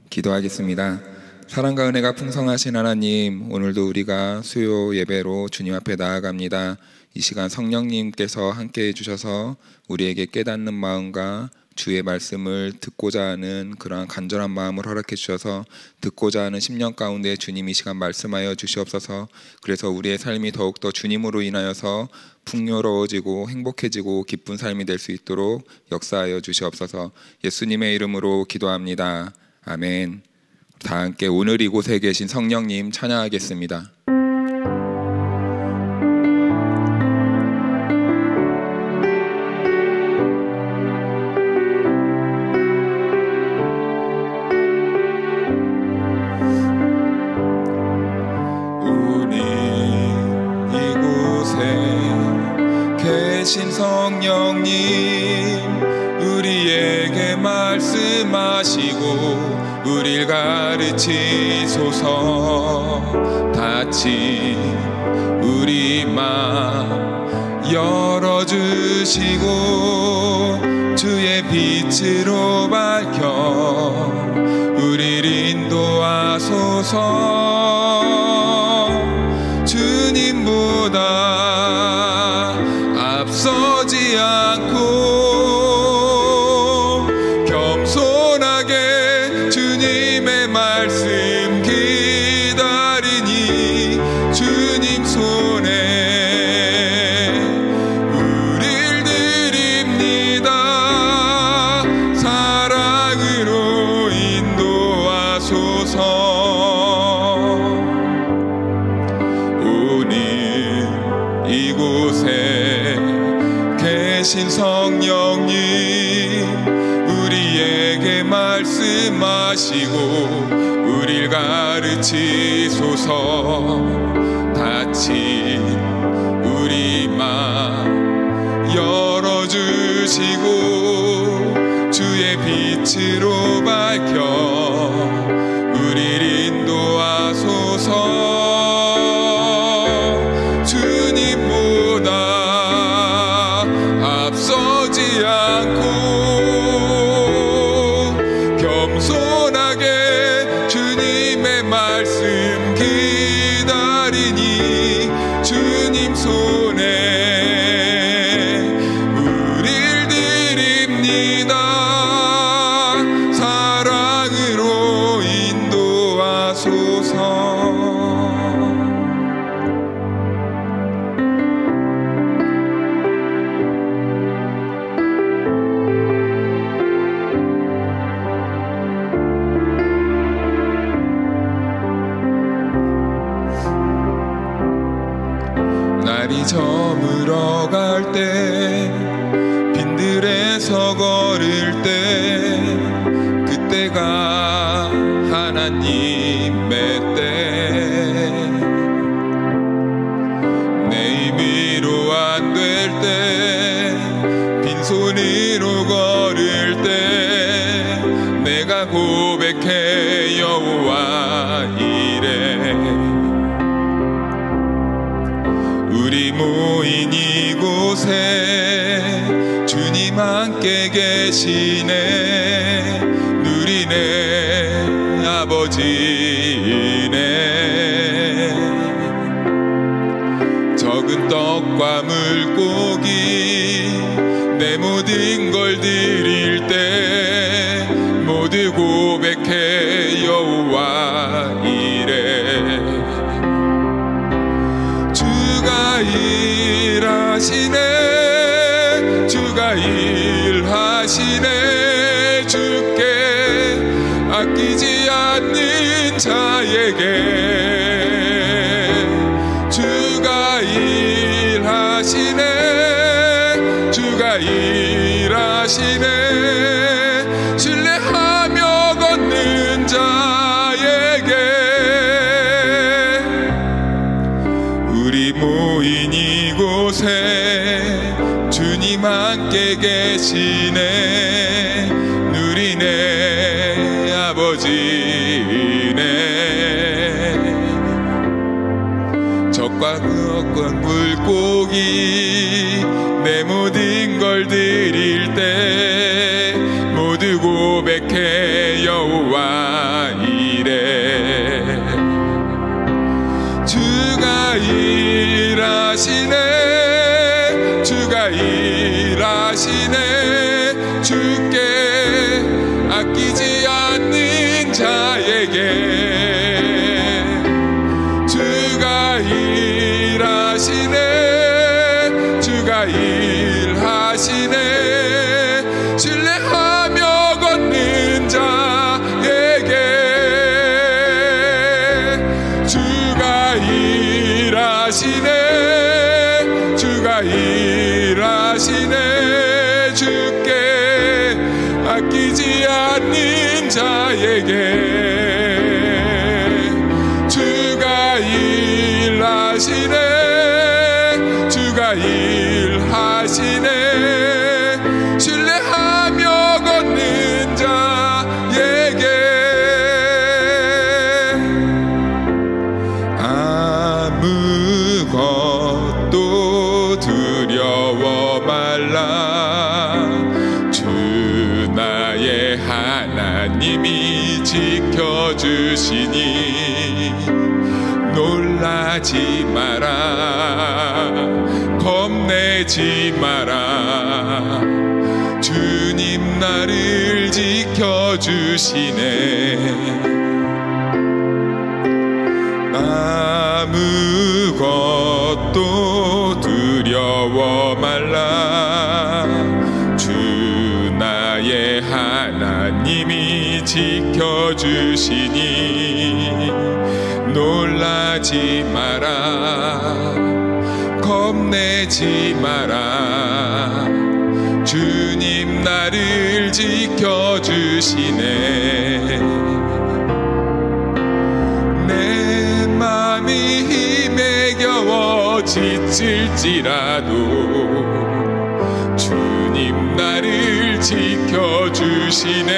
기도하겠습니다. 사랑과 은혜가 풍성하신 하나님, 오늘도 우리가 수요 예배로 주님 앞에 나아갑니다. 이 시간 성령님께서 함께해 주셔서 우리에게 깨닫는 마음과 주의 말씀을 듣고자 하는 그러한 간절한 마음을 허락해 주셔서 듣고자 하는 심령 가운데 주님 이 시간 말씀하여 주시옵소서. 그래서 우리의 삶이 더욱더 주님으로 인하여서 풍요로워지고 행복해지고 기쁜 삶이 될 수 있도록 역사하여 주시옵소서. 예수님의 이름으로 기도합니다. 아멘. 다 함께 오늘 이곳에 계신 성령님 찬양하겠습니다. 계신 성령님 우리에게 말씀하시고 우릴 가르치소서. 닫힌 우리 맘 열어주시고 주의 빛으로 밝혀 우릴 인도하소서. 주님보다 앞서지 않고 겸손하게 주님의 말씀 기다리니 주님 손에 우릴 드립니다. 사랑으로 인도하소서. 오늘 이곳에 계신 성령님 우리에게 말씀하시고 우릴 가르치소서. 닫힌 우리 맘 열어주시고 주의 빛으로 밝혀 우릴 인도하소서. 앞서지 않고 겸손하게 주님의 말씀 기다리니 주님 손에 우릴 드립니다. 사랑으로 인도하소서. 날이 저물어 갈 때 빈들에서 걸을 때 그때가 하나님의 때. 내 힘으로 안 될 때 빈손으로 걸을 때 내가 고백해 여호와 이래. 우리 모인 이곳에 주님 함께 계시네. 누리네 아버지네. 적은 떡과 물고기 내 모든 걸 드릴 때 모두 고백해 여호와 이래. 주가 일하시네. 주가 일하시네. 주께 아끼지 않는 자에게 주가 일하시네. 주가 일하시네. 신뢰하며 걷는 자에게 우리 모인 이곳에 주님 함께 계시네. 누리네 아버지네. 적과 그 물고기 내 모든 걸 드릴 때 모두 고백해 여호와 일하시네. 주께 아끼지 않는 자에게 주가 일하시네. 주가 일하시네. 신뢰하며 걷는 자에게 주가 일하시네. 주가 일하시네. 주께 아끼지 않는 자에게 주가 일하시네. 주가 일하시네. 신뢰하며 걷는 자에게 아무것도 두려워 말라. 주 나의 하나님이 지켜주시니 놀라지 마라. 겁내지 마라. 주님 나를 지켜주시네. 아무것도 두려워 말라. 주 나의 하나님이 지켜주시니 놀라지 마라. 겁내지 마라. 주님 나를 지켜주시네. 내 맘이 힘에 겨워 지칠지라도 주님 나를 지켜주시네.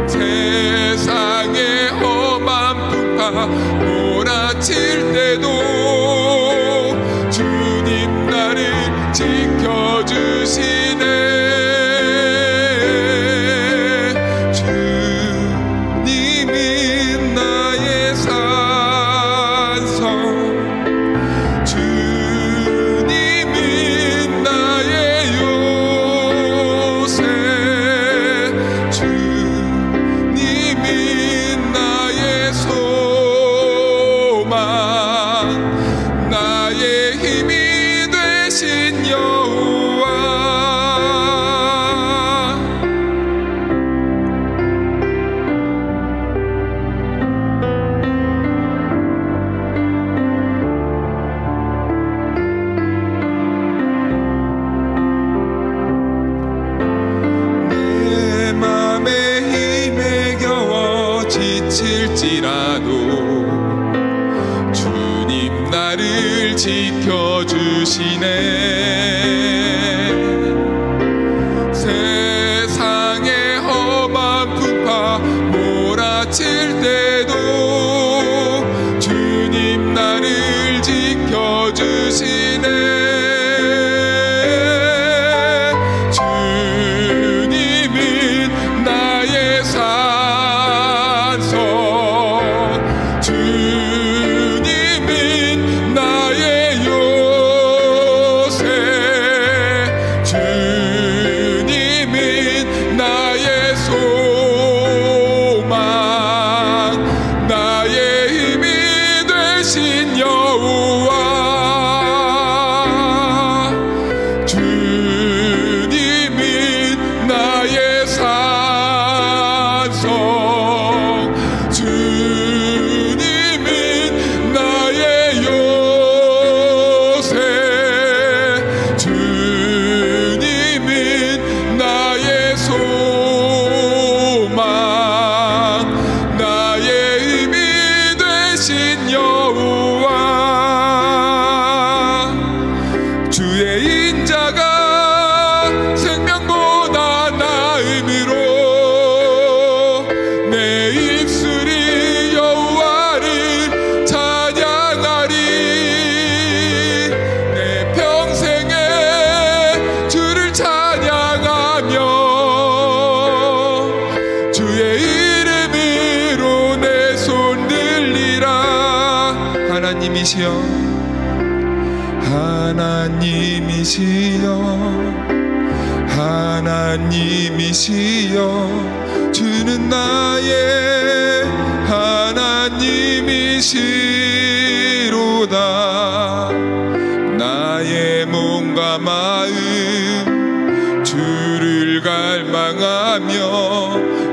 세상의 험한 풍파 몰아칠 때도 주님 나를 지켜주시네. 주님이 나의 산성, 주님이 나의 요새, 주님이 나의 소망, 나의 힘이 되신 여호와. 내 맘의 힘에 겨워 지칠지라도 주님 나를 지켜주시네. 세상의 험한 풍파 몰아칠 때도 주님 나를 지켜주시네. 주님이 나의 산성, 주님이 나의 요새, 주님이 나의 소망, 나의 힘이 되신 여호와. 주님이 나의 산성, 주님이 나의 요새, 주님이 나의 소망, 나의 힘이 되신 여호와. 주의 인자가 생명보다 나음이로 내 입술이 여호와를 찬양하리. 내 평생에 주를 찬양하며 주의 이름으로 내 손 들리라. 하나님이시여, 하나님이시여 주는 나의 하나님이시로다. 나의 몸과 마음 주를 갈망하며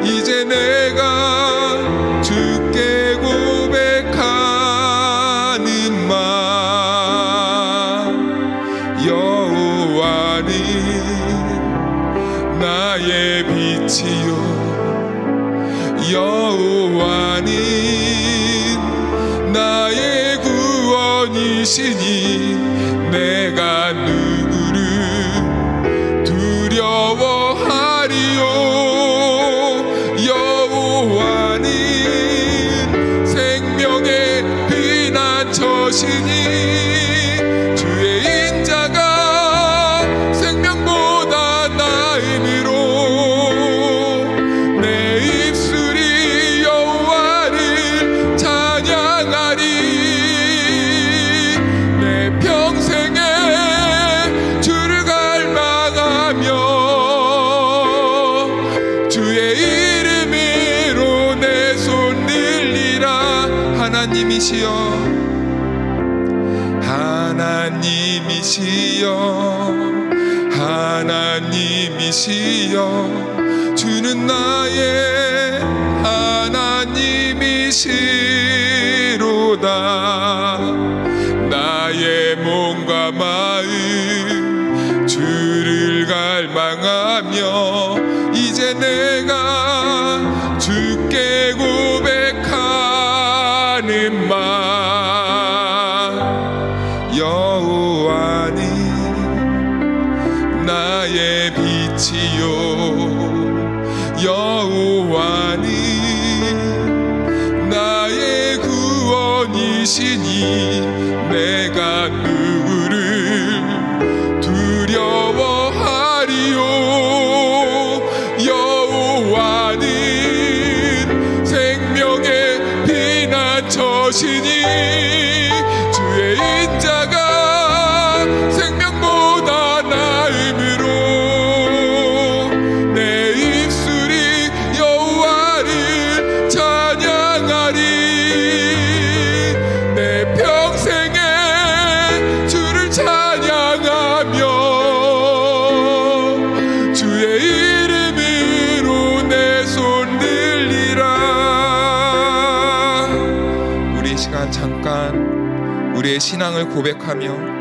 이제 내가 주께 고백하는 말. 여호와는 나의 빛이요 여호와는 나의 구원이시니 내가 누구를 두려워하리요. 여호와는 생명의 피난처시니 주의 인자가 생명보다 나음이로 내 입술이 여호와를 찬양하리. 내 평생에 주를 갈망하며 주의 이름으로 내 손 들리라. 하나님이시여 하나님이시여 주는 나의 하나님이시로다. 나의 몸과 마음 주를 갈망하며 이제 내가 주께 고백하는 말. 여호와는 나의 빛이요 여호와는 나의 구원이시니 내가 누구를 두려워하리요. 여호와는 생명의 피난처시니 주의 인자가 생명보다 나음으로 내 입술이 여호와를 찬양하리. 내 평생에 주를 찬양하며 주의 이름으로 내 손 들리라. 우리 이 시간 잠깐 우리의 신앙을 고백하며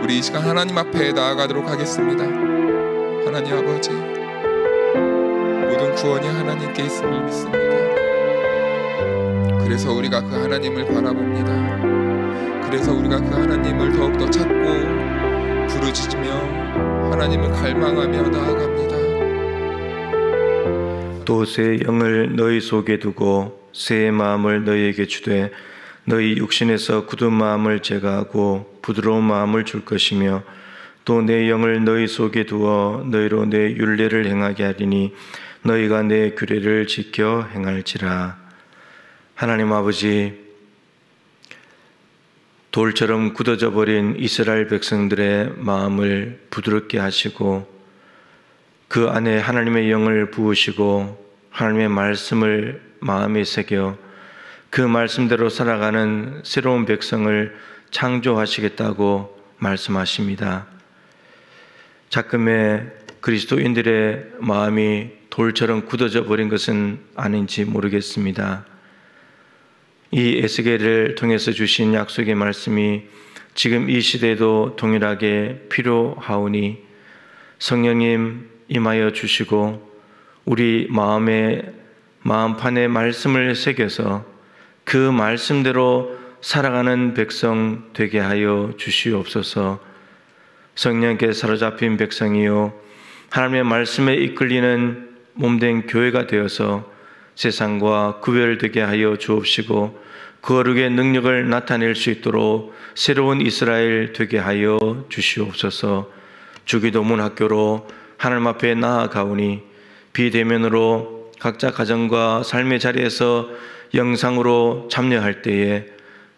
우리 이 시간 하나님 앞에 나아가도록 하겠습니다. 하나님 아버지, 모든 구원이 하나님께 있음을 믿습니다. 그래서 우리가 그 하나님을 바라봅니다. 그래서 우리가 그 하나님을 더욱더 찾고 부르짖으며 하나님을 갈망하며 나아갑니다. 또 새 영을 너희 속에 두고 새 마음을 너희에게 주되 너희 육신에서 굳은 마음을 제거하고 부드러운 마음을 줄 것이며 또 내 영을 너희 속에 두어 너희로 내 율례를 행하게 하리니 너희가 내 규례를 지켜 행할지라. 하나님 아버지, 돌처럼 굳어져 버린 이스라엘 백성들의 마음을 부드럽게 하시고 그 안에 하나님의 영을 부으시고 하나님의 말씀을 마음에 새겨 그 말씀대로 살아가는 새로운 백성을 창조하시겠다고 말씀하십니다. 작금의 그리스도인들의 마음이 돌처럼 굳어져 버린 것은 아닌지 모르겠습니다. 이 에스겔을 통해서 주신 약속의 말씀이 지금 이 시대에도 동일하게 필요하오니 성령님 임하여 주시고 우리 마음판에 말씀을 새겨서 그 말씀대로 살아가는 백성 되게 하여 주시옵소서. 성령께 사로잡힌 백성이요 하나님의 말씀에 이끌리는 몸된 교회가 되어서 세상과 구별되게 하여 주옵시고 거룩의 능력을 나타낼 수 있도록 새로운 이스라엘 되게 하여 주시옵소서. 주기도문 학교로 하나님 앞에 나아가오니 비대면으로 각자 가정과 삶의 자리에서 영상으로 참여할 때에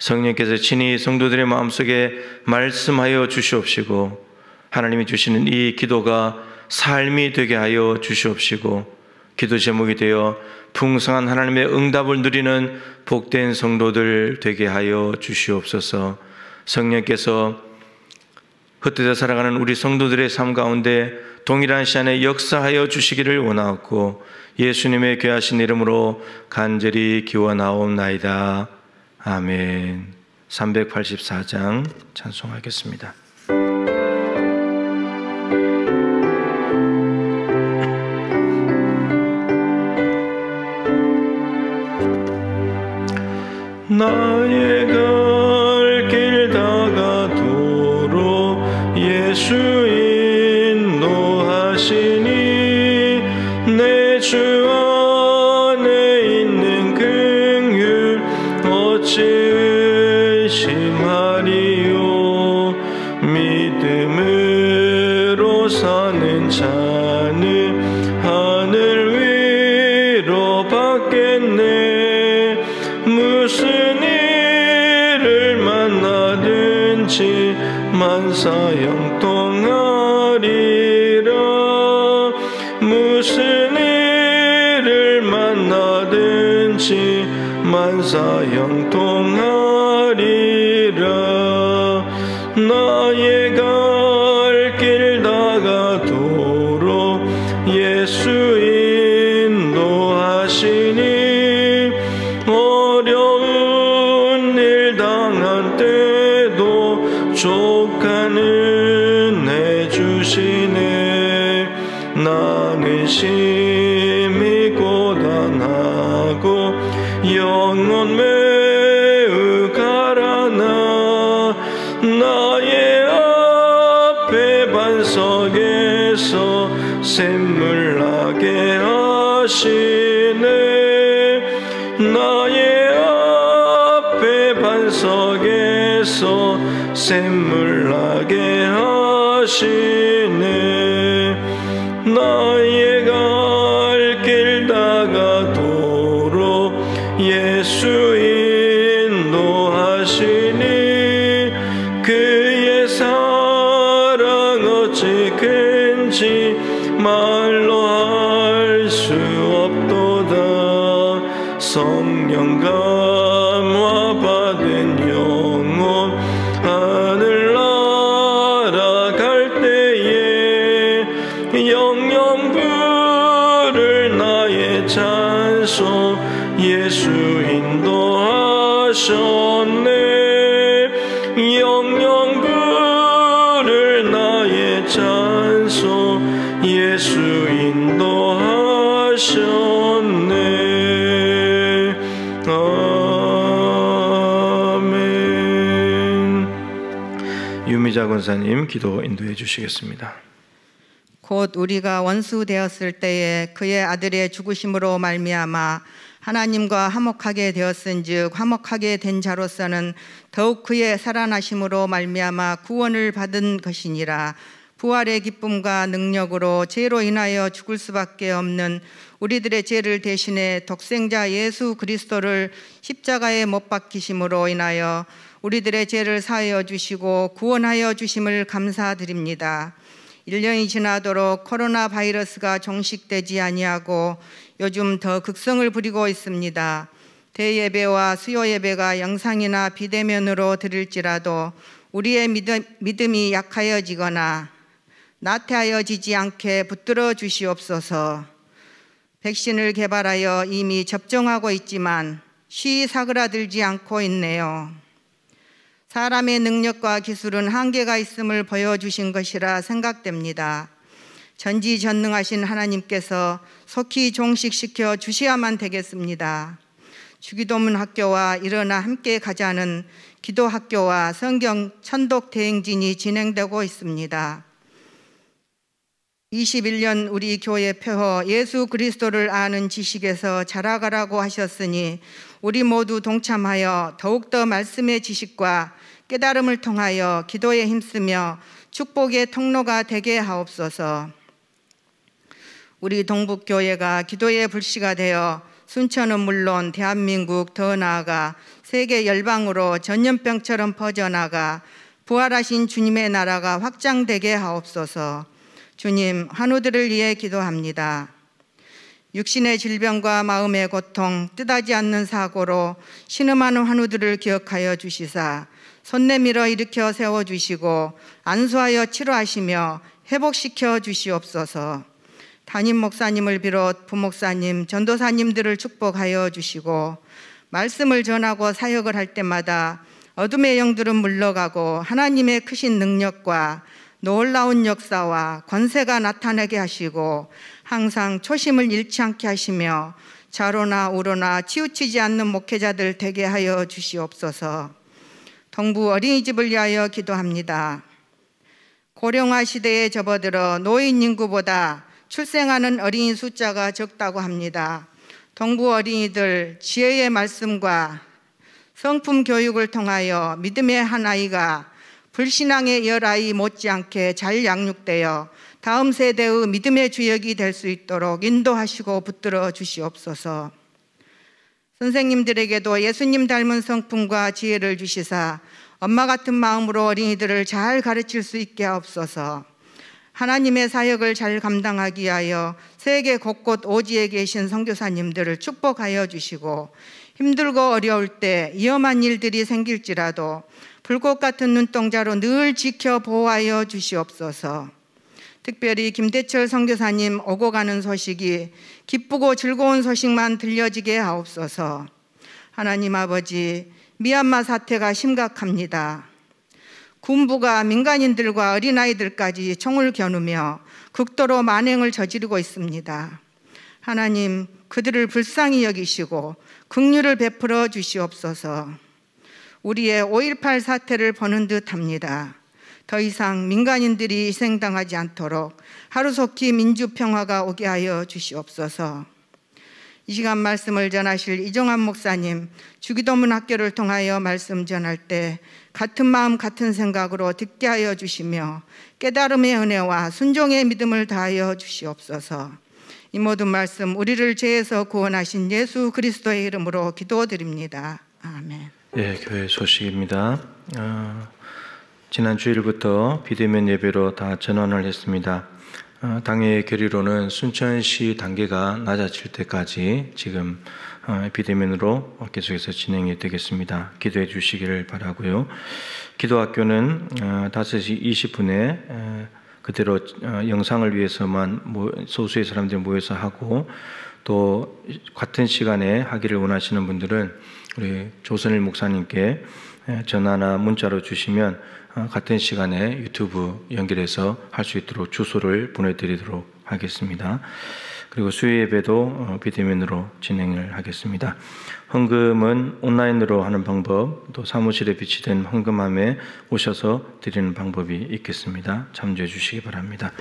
성령께서 친히 성도들의 마음속에 말씀하여 주시옵시고 하나님이 주시는 이 기도가 삶이 되게 하여 주시옵시고 기도 제목이 되어 풍성한 하나님의 응답을 누리는 복된 성도들 되게 하여 주시옵소서. 성령께서 흩어져 살아가는 우리 성도들의 삶 가운데 동일한 시간에 역사하여 주시기를 원하옵고 예수님의 귀하신 이름으로 간절히 기원하옵나이다. 아멘. 384장 찬송하겠습니다. 나의 갈 길 다가도록 예수 인도하시니 내 주 안에 있는 긍휼 어찌 의심하리요. 믿음으로 사는 자는 하늘 위로 받겠네. 무슨 일을 만나든지 만사 형통하리라. 무슨 일을 만나든지 만사 형통하리라. 나의 갈 길 다가도록 예수 인도하시니 어려운 일 당한 때도 족한 은혜 주시네. 나는 심히 고단하고 영혼 매우 가라나 나의 앞에 반석에서 샘물 나게 하시네. 나의 앞에 반석에서 샘물 나게 하시네. 나의 갈 길 다가도록 예수 인도하시니 그의 사랑 어찌 큰지 말로 할 수 없도다. 성령 감화 받은 영혼 하늘나라 갈 때에 영영 부를 나의 찬송 예수 인도하셨네. 영영 부를 나의 찬송 예수 인도하셨네. 아멘. 유미자 권사님 기도 인도해 주시겠습니다. 곧 우리가 원수 되었을 때에 그의 아들의 죽으심으로 말미암아 하나님과 화목하게 되었은즉 화목하게 된 자로서는 더욱 그의 살아나심으로 말미암아 구원을 받은 것이니라. 부활의 기쁨과 능력으로 죄로 인하여 죽을 수밖에 없는 우리들의 죄를 대신해 독생자 예수 그리스도를 십자가에 못 박히심으로 인하여 우리들의 죄를 사하여 주시고 구원하여 주심을 감사드립니다. 1년이 지나도록 코로나 바이러스가 종식되지 아니하고 요즘 더 극성을 부리고 있습니다. 대예배와 수요예배가 영상이나 비대면으로 드릴지라도 우리의 믿음이 약하여지거나 나태하여지지 않게 붙들어 주시옵소서. 백신을 개발하여 이미 접종하고 있지만 쉬이 사그라들지 않고 있네요. 사람의 능력과 기술은 한계가 있음을 보여주신 것이라 생각됩니다. 전지전능하신 하나님께서 속히 종식시켜 주셔야만 되겠습니다. 주기도문 학교와 일어나 함께 가자는 기도학교와 성경 천독 대행진이 진행되고 있습니다. 21년 우리 교회 표어 예수 그리스도를 아는 지식에서 자라가라고 하셨으니 우리 모두 동참하여 더욱더 말씀의 지식과 깨달음을 통하여 기도에 힘쓰며 축복의 통로가 되게 하옵소서. 우리 동북교회가 기도의 불씨가 되어 순천은 물론 대한민국 더 나아가 세계 열방으로 전염병처럼 퍼져나가 부활하신 주님의 나라가 확장되게 하옵소서. 주님, 환우들을 위해 기도합니다. 육신의 질병과 마음의 고통, 뜻하지 않는 사고로 신음하는 환우들을 기억하여 주시사 손 내밀어 일으켜 세워주시고 안수하여 치료하시며 회복시켜 주시옵소서. 담임 목사님을 비롯 부목사님, 전도사님들을 축복하여 주시고 말씀을 전하고 사역을 할 때마다 어둠의 영들은 물러가고 하나님의 크신 능력과 놀라운 역사와 권세가 나타나게 하시고 항상 초심을 잃지 않게 하시며 좌로나 우로나 치우치지 않는 목회자들 되게 하여 주시옵소서. 동부 어린이집을 위하여 기도합니다. 고령화 시대에 접어들어 노인 인구보다 출생하는 어린이 숫자가 적다고 합니다. 동부 어린이들 지혜의 말씀과 성품 교육을 통하여 믿음의 한 아이가 불신앙의 열 아이 못지않게 잘 양육되어 다음 세대의 믿음의 주역이 될 수 있도록 인도하시고 붙들어 주시옵소서. 선생님들에게도 예수님 닮은 성품과 지혜를 주시사 엄마 같은 마음으로 어린이들을 잘 가르칠 수 있게 하옵소서. 하나님의 사역을 잘 감당하기 위하여 세계 곳곳 오지에 계신 선교사님들을 축복하여 주시고 힘들고 어려울 때 위험한 일들이 생길지라도 불꽃 같은 눈동자로 늘 지켜 보호하여 주시옵소서. 특별히 김대철 선교사님 오고 가는 소식이 기쁘고 즐거운 소식만 들려지게 하옵소서. 하나님 아버지, 미얀마 사태가 심각합니다. 군부가 민간인들과 어린아이들까지 총을 겨누며 극도로 만행을 저지르고 있습니다. 하나님, 그들을 불쌍히 여기시고 긍휼을 베풀어 주시옵소서. 우리의 5.18 사태를 보는 듯합니다. 더 이상 민간인들이 희생당하지 않도록 하루속히 민주평화가 오게 하여 주시옵소서. 이 시간 말씀을 전하실 이종환 목사님, 주기도문 학교를 통하여 말씀 전할 때 같은 마음 같은 생각으로 듣게 하여 주시며 깨달음의 은혜와 순종의 믿음을 다하여 주시옵소서. 이 모든 말씀 우리를 죄에서 구원하신 예수 그리스도의 이름으로 기도드립니다. 아멘. 예, 교회 소식입니다. 지난 주일부터 비대면 예배로 다 전환을 했습니다. 당의 결의로는 순천시 단계가 낮아질 때까지 지금 비대면으로 계속해서 진행이 되겠습니다. 기도해 주시기를 바라고요. 기도학교는 5시 20분에 그대로 영상을 위해서만 소수의 사람들이 모여서 하고, 또 같은 시간에 하기를 원하시는 분들은 우리 조선일 목사님께 전화나 문자로 주시면 같은 시간에 유튜브 연결해서 할 수 있도록 주소를 보내드리도록 하겠습니다. 그리고 수요 예배도 비대면으로 진행을 하겠습니다. 헌금은 온라인으로 하는 방법, 또 사무실에 비치된 헌금함에 오셔서 드리는 방법이 있겠습니다. 참조해 주시기 바랍니다.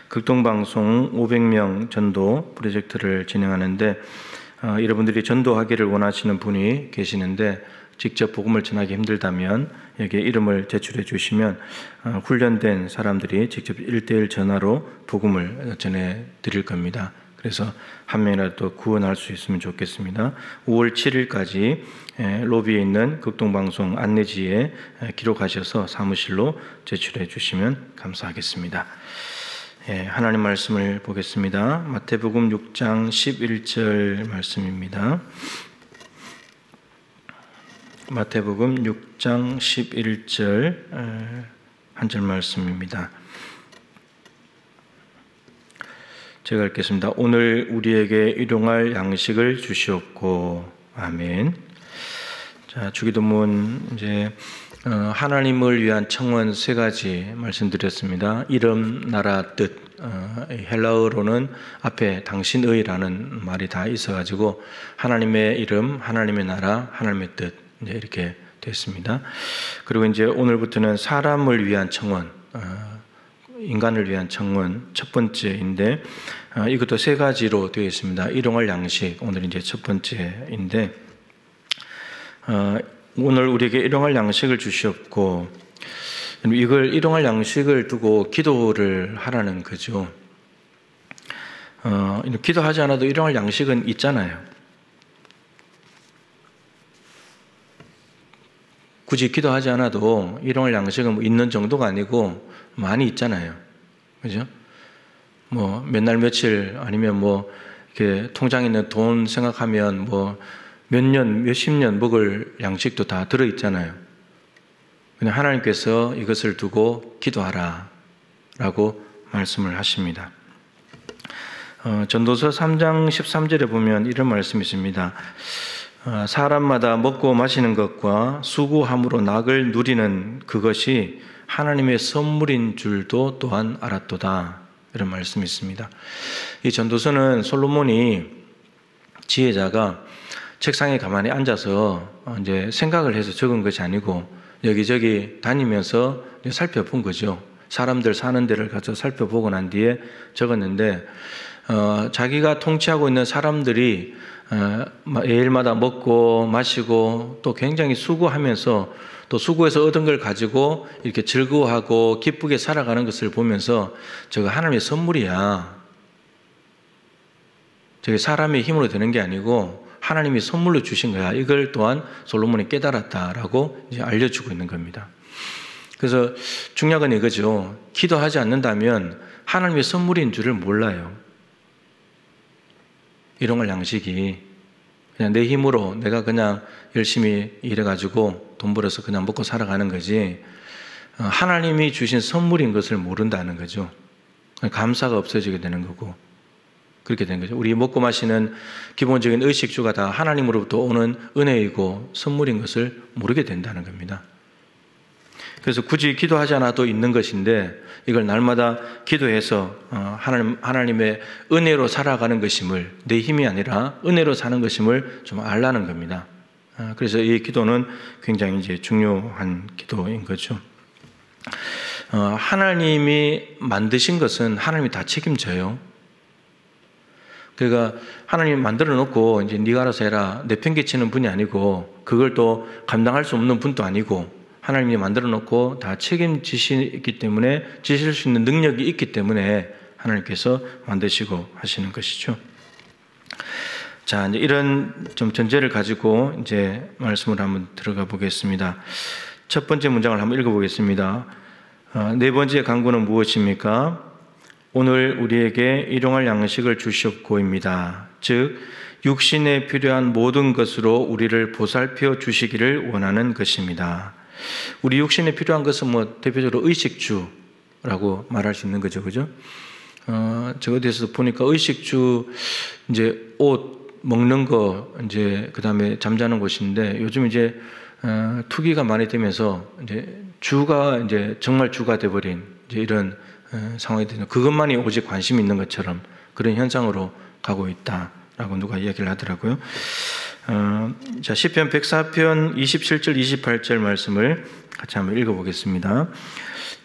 극동방송 500명 전도 프로젝트를 진행하는데 여러분들이 전도하기를 원하시는 분이 계시는데 직접 복음을 전하기 힘들다면 여기에 이름을 제출해 주시면 훈련된 사람들이 직접 1:1 전화로 복음을 전해 드릴 겁니다. 그래서 한 명이라도 구원할 수 있으면 좋겠습니다. 5월 7일까지 로비에 있는 극동방송 안내지에 기록하셔서 사무실로 제출해 주시면 감사하겠습니다. 하나님 말씀을 보겠습니다. 마태복음 6장 11절 말씀입니다. 마태복음 6장 11절 한 절 말씀입니다. 제가 읽겠습니다. 오늘 우리에게 일용할 양식을 주시옵고. 아멘. 자, 주기도문 이제 하나님을 위한 청원 3가지 말씀드렸습니다. 이름, 나라, 뜻. 헬라어로는 앞에 당신의라는 말이 다 있어가지고 하나님의 이름, 하나님의 나라, 하나님의 뜻 이제 이렇게 됐습니다. 그리고 이제 오늘부터는 사람을 위한 청원, 인간을 위한 청원 첫 번째인데 이것도 3가지로 되어 있습니다. 일용할 양식, 오늘 이제 첫 번째인데 오늘 우리에게 일용할 양식을 주시옵고, 이걸 일용할 양식을 두고 기도를 하라는 거죠. 기도하지 않아도 일용할 양식은 있잖아요. 굳이 기도하지 않아도 일용할 양식은 뭐 있는 정도가 아니고 많이 있잖아요. 그죠? 뭐 몇 날 며칠 아니면 뭐 이렇게 통장에 있는 돈 생각하면 뭐 몇 년, 몇십 년 먹을 양식도 다 들어있잖아요. 그냥 하나님께서 이것을 두고 기도하라 라고 말씀을 하십니다. 전도서 3장 13절에 보면 이런 말씀이 있습니다. 사람마다 먹고 마시는 것과 수고함으로 낙을 누리는 그것이 하나님의 선물인 줄도 또한 알았도다. 이런 말씀이 있습니다. 이 전도서는 솔로몬이 지혜자가 책상에 가만히 앉아서 이제 생각을 해서 적은 것이 아니고 여기저기 다니면서 살펴본 거죠. 사람들 사는 데를 가서 살펴보고 난 뒤에 적었는데 자기가 통치하고 있는 사람들이 매일마다 먹고 마시고 또 굉장히 수고하면서 또 수고해서 얻은 걸 가지고 이렇게 즐거워하고 기쁘게 살아가는 것을 보면서 저거 하나님의 선물이야. 저게 사람의 힘으로 되는 게 아니고 하나님이 선물로 주신 거야. 이걸 또한 솔로몬이 깨달았다라고 이제 알려주고 있는 겁니다. 그래서 중요한 건 이거죠. 기도하지 않는다면 하나님의 선물인 줄을 몰라요. 일용할 양식이 그냥 내 힘으로 내가 그냥 열심히 일해가지고 돈 벌어서 그냥 먹고 살아가는 거지 하나님이 주신 선물인 것을 모른다는 거죠. 감사가 없어지게 되는 거고 그렇게 된 거죠. 우리 먹고 마시는 기본적인 의식주가 다 하나님으로부터 오는 은혜이고 선물인 것을 모르게 된다는 겁니다. 그래서 굳이 기도하지 않아도 있는 것인데 이걸 날마다 기도해서 하나님의 은혜로 살아가는 것임을 내 힘이 아니라 은혜로 사는 것임을 좀 알라는 겁니다. 그래서 이 기도는 굉장히 이제 중요한 기도인 거죠. 하나님이 만드신 것은 하나님이 다 책임져요. 그러니까 하나님이 만들어 놓고 이제 네가 알아서 해라 내팽개치는 분이 아니고 그걸 또 감당할 수 없는 분도 아니고 하나님이 만들어 놓고 다 책임지시기 때문에 지실 수 있는 능력이 있기 때문에 하나님께서 만드시고 하시는 것이죠. 자, 이제 이런 좀 전제를 가지고 이제 말씀을 한번 들어가 보겠습니다. 첫 번째 문장을 한번 읽어 보겠습니다. 네 번째 간구는 무엇입니까? 오늘 우리에게 일용할 양식을 주시옵고입니다. 즉 육신에 필요한 모든 것으로 우리를 보살펴 주시기를 원하는 것입니다. 우리 육신에 필요한 것은 뭐 대표적으로 의식주라고 말할 수 있는 거죠, 그죠? 저 어디에서 보니까 의식주 이제 옷 먹는 거 이제 그 다음에 잠자는 곳인데 요즘 이제 투기가 많이 되면서 이제 주가 이제 정말 주가 돼버린 이제 이런 상황이 되는 그것만이 오직 관심이 있는 것처럼 그런 현상으로 가고 있다라고 누가 이야기를 하더라고요. 자, 시편 104편 27절 28절 말씀을 같이 한번 읽어보겠습니다.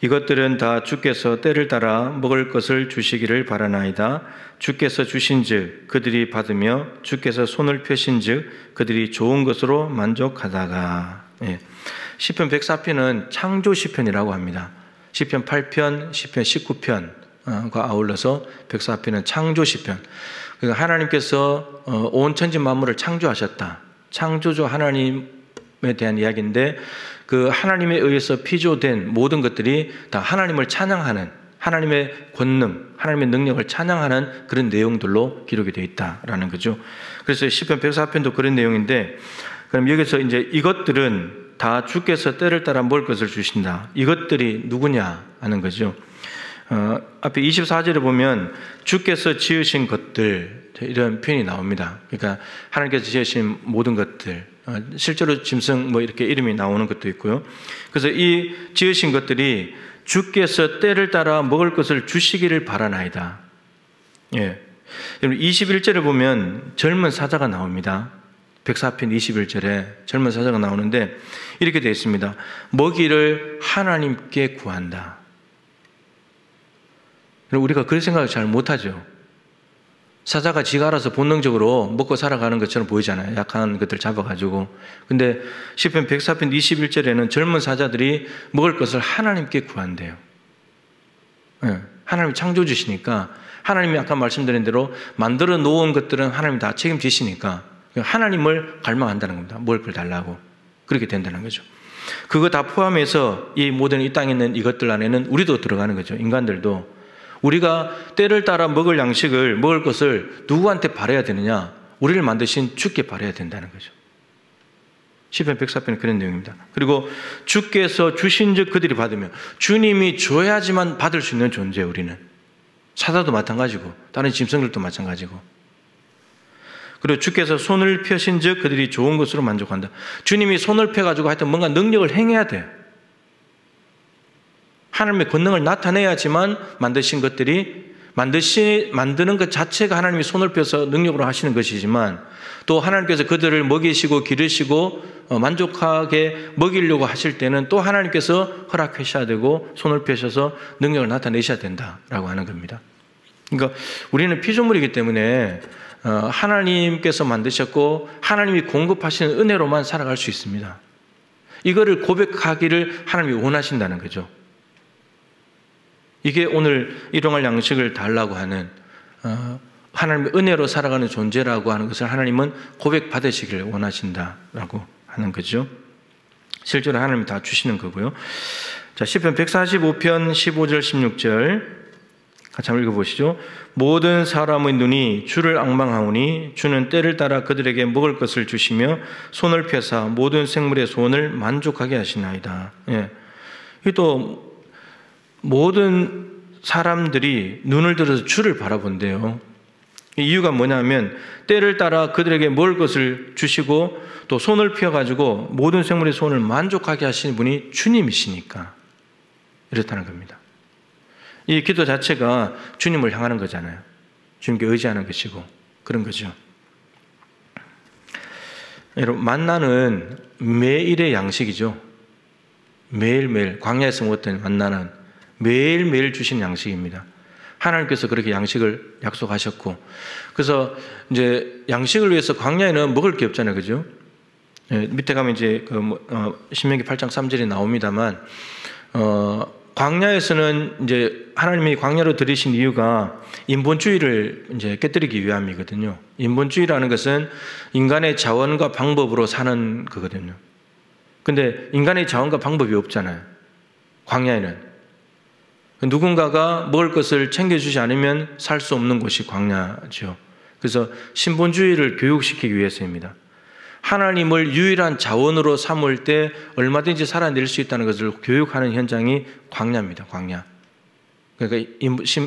이것들은 다 주께서 때를 따라 먹을 것을 주시기를 바라나이다. 주께서 주신즉 그들이 받으며 주께서 손을 펴신즉 그들이 좋은 것으로 만족하다가. 예. 시편 104편은 창조 시편이라고 합니다. 시편 8편, 시편 19편과 아울러서 104편은 창조 시편. 그러니까 하나님께서 온 천지 만물을 창조하셨다. 창조주 하나님에 대한 이야기인데 그 하나님에 의해서 피조된 모든 것들이 다 하나님을 찬양하는 하나님의 권능, 하나님의 능력을 찬양하는 그런 내용들로 기록이 되어 있다라는 거죠. 그래서 시편 104편도 그런 내용인데 그럼 여기서 이제 이것들은 다 주께서 때를 따라 먹을 것을 주신다. 이것들이 누구냐 하는 거죠. 앞에 24절에 보면 주께서 지으신 것들 이런 표현이 나옵니다. 그러니까 하나님께서 지으신 모든 것들 실제로 짐승 뭐 이렇게 이름이 나오는 것도 있고요. 그래서 이 지으신 것들이 주께서 때를 따라 먹을 것을 주시기를 바라나이다. 예. 21절에 보면 젊은 사자가 나옵니다. 104편 21절에 젊은 사자가 나오는데 이렇게 되어 있습니다. 먹이를 하나님께 구한다. 우리가 그런 생각을 잘 못하죠. 사자가 지가 알아서 본능적으로 먹고 살아가는 것처럼 보이잖아요. 약한 것들 잡아가지고. 근데 시편 104편 21절에는 젊은 사자들이 먹을 것을 하나님께 구한대요. 네. 하나님이 창조주시니까 하나님이 아까 말씀드린 대로 만들어 놓은 것들은 하나님이 다 책임지시니까 하나님을 갈망한다는 겁니다. 먹을 걸 달라고. 그렇게 된다는 거죠. 그거 다 포함해서 이 모든 이 땅에 있는 이것들 안에는 우리도 들어가는 거죠. 인간들도. 우리가 때를 따라 먹을 양식을, 먹을 것을 누구한테 바라야 되느냐? 우리를 만드신 주께 바라야 된다는 거죠. 시편 104편은 그런 내용입니다. 그리고 주께서 주신 즉 그들이 받으며, 주님이 줘야지만 받을 수 있는 존재예요. 우리는 사자도 마찬가지고 다른 짐승들도 마찬가지고. 그리고 주께서 손을 펴신 즉 그들이 좋은 것으로 만족한다. 주님이 손을 펴가지고 하여튼 뭔가 능력을 행해야 돼요. 하나님의 권능을 나타내야지만 만드신 것들이 만드는 것 자체가 하나님이 손을 펴서 능력으로 하시는 것이지만, 또 하나님께서 그들을 먹이시고 기르시고 만족하게 먹이려고 하실 때는 또 하나님께서 허락하셔야 되고 손을 펴셔서 능력을 나타내셔야 된다라고 하는 겁니다. 그러니까 우리는 피조물이기 때문에 하나님께서 만드셨고 하나님이 공급하시는 은혜로만 살아갈 수 있습니다. 이거를 고백하기를 하나님이 원하신다는 거죠. 이게 오늘 일용할 양식을 달라고 하는 하나님의 은혜로 살아가는 존재라고 하는 것을 하나님은 고백받으시기를 원하신다라고 하는 거죠. 실제로 하나님이 다 주시는 거고요. 자, 시편 145편 15절 16절 같이 한번 읽어보시죠. 모든 사람의 눈이 주를 앙망하오니 주는 때를 따라 그들에게 먹을 것을 주시며 손을 펴사 모든 생물의 소원을 만족하게 하시나이다. 예. 또 모든 사람들이 눈을 들어서 주를 바라본대요. 이유가 뭐냐면 때를 따라 그들에게 먹을 것을 주시고 또 손을 펴가지고 모든 생물의 소원을 만족하게 하시는 분이 주님이시니까 이렇다는 겁니다. 이 기도 자체가 주님을 향하는 거잖아요. 주님께 의지하는 것이고 그런 거죠. 여러분, 만나는 매일의 양식이죠. 매일매일 광야에서 먹었던 만나는 매일매일 주신 양식입니다. 하나님께서 그렇게 양식을 약속하셨고, 그래서 이제 양식을 위해서 광야에는 먹을 게 없잖아요, 그죠? 예, 밑에 가면 이제 신명기 8장 3절이 나옵니다만, 광야에서는 이제 하나님이 광야로 들이신 이유가 인본주의를 이제 깨뜨리기 위함이거든요. 인본주의라는 것은 인간의 자원과 방법으로 사는 거거든요. 근데 인간의 자원과 방법이 없잖아요. 광야에는. 누군가가 먹을 것을 챙겨주지 않으면 살 수 없는 곳이 광야죠. 그래서 신본주의를 교육시키기 위해서입니다. 하나님을 유일한 자원으로 삼을 때 얼마든지 살아낼 수 있다는 것을 교육하는 현장이 광야입니다. 광야. 그러니까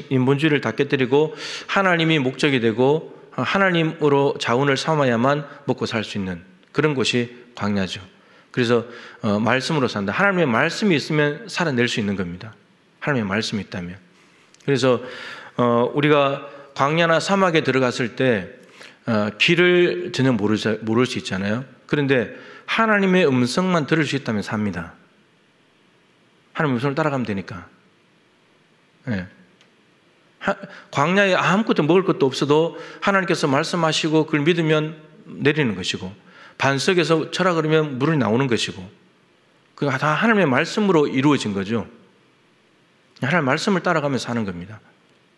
인본주의를 다 깨뜨리고 하나님이 목적이 되고 하나님으로 자원을 삼아야만 먹고 살 수 있는 그런 곳이 광야죠. 그래서 말씀으로 산다. 하나님의 말씀이 있으면 살아낼 수 있는 겁니다. 하나님의 말씀이 있다면. 그래서 우리가 광야나 사막에 들어갔을 때 길을 전혀 모를 수 있잖아요. 그런데 하나님의 음성만 들을 수 있다면 삽니다. 하나님의 음성을 따라가면 되니까. 네. 광야에 아무것도 먹을 것도 없어도 하나님께서 말씀하시고 그걸 믿으면 내리는 것이고, 반석에서 쳐라 그러면 물이 나오는 것이고, 그게 다 하나님의 말씀으로 이루어진 거죠. 하나님의 말씀을 따라가면서 사는 겁니다.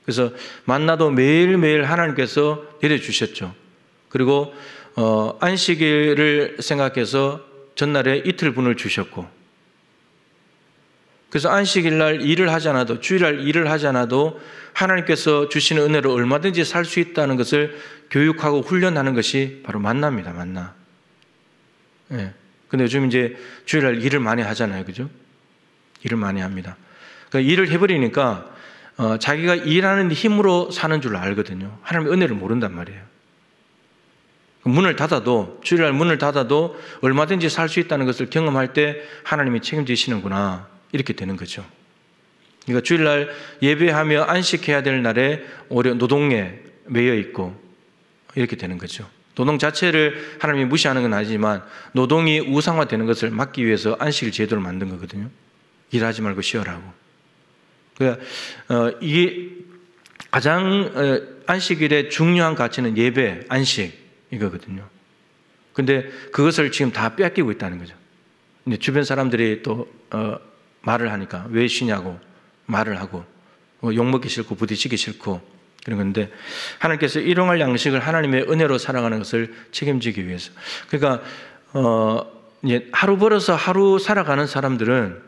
그래서 만나도 매일매일 하나님께서 내려주셨죠. 그리고 안식일을 생각해서 전날에 이틀분을 주셨고, 그래서 안식일 날 일을 하지 않아도, 주일날 일을 하지 않아도 하나님께서 주시는 은혜로 얼마든지 살 수 있다는 것을 교육하고 훈련하는 것이 바로 만나입니다. 만나. 예. 근데 요즘 이제 주일날 일을 많이 하잖아요. 그죠? 일을 많이 합니다. 그러니까 일을 해버리니까 자기가 일하는 힘으로 사는 줄 알거든요. 하나님의 은혜를 모른단 말이에요. 문을 닫아도, 주일날 문을 닫아도 얼마든지 살 수 있다는 것을 경험할 때 하나님이 책임지시는구나, 이렇게 되는 거죠. 그러니까 주일날 예배하며 안식해야 될 날에 오히려 노동에 매여 있고 이렇게 되는 거죠. 노동 자체를 하나님이 무시하는 건 아니지만 노동이 우상화되는 것을 막기 위해서 안식일 제도를 만든 거거든요. 일하지 말고 쉬어라고. 그러니까 이게 가장 안식일의 중요한 가치는 예배, 안식 이거거든요. 근데 그것을 지금 다 뺏기고 있다는 거죠. 근데 주변 사람들이 또 말을 하니까 왜 쉬냐고 말을 하고 욕먹기 싫고 부딪히기 싫고 그런 건데, 하나님께서 일용할 양식을 하나님의 은혜로 살아가는 것을 책임지기 위해서. 그러니까 이제 하루 벌어서 하루 살아가는 사람들은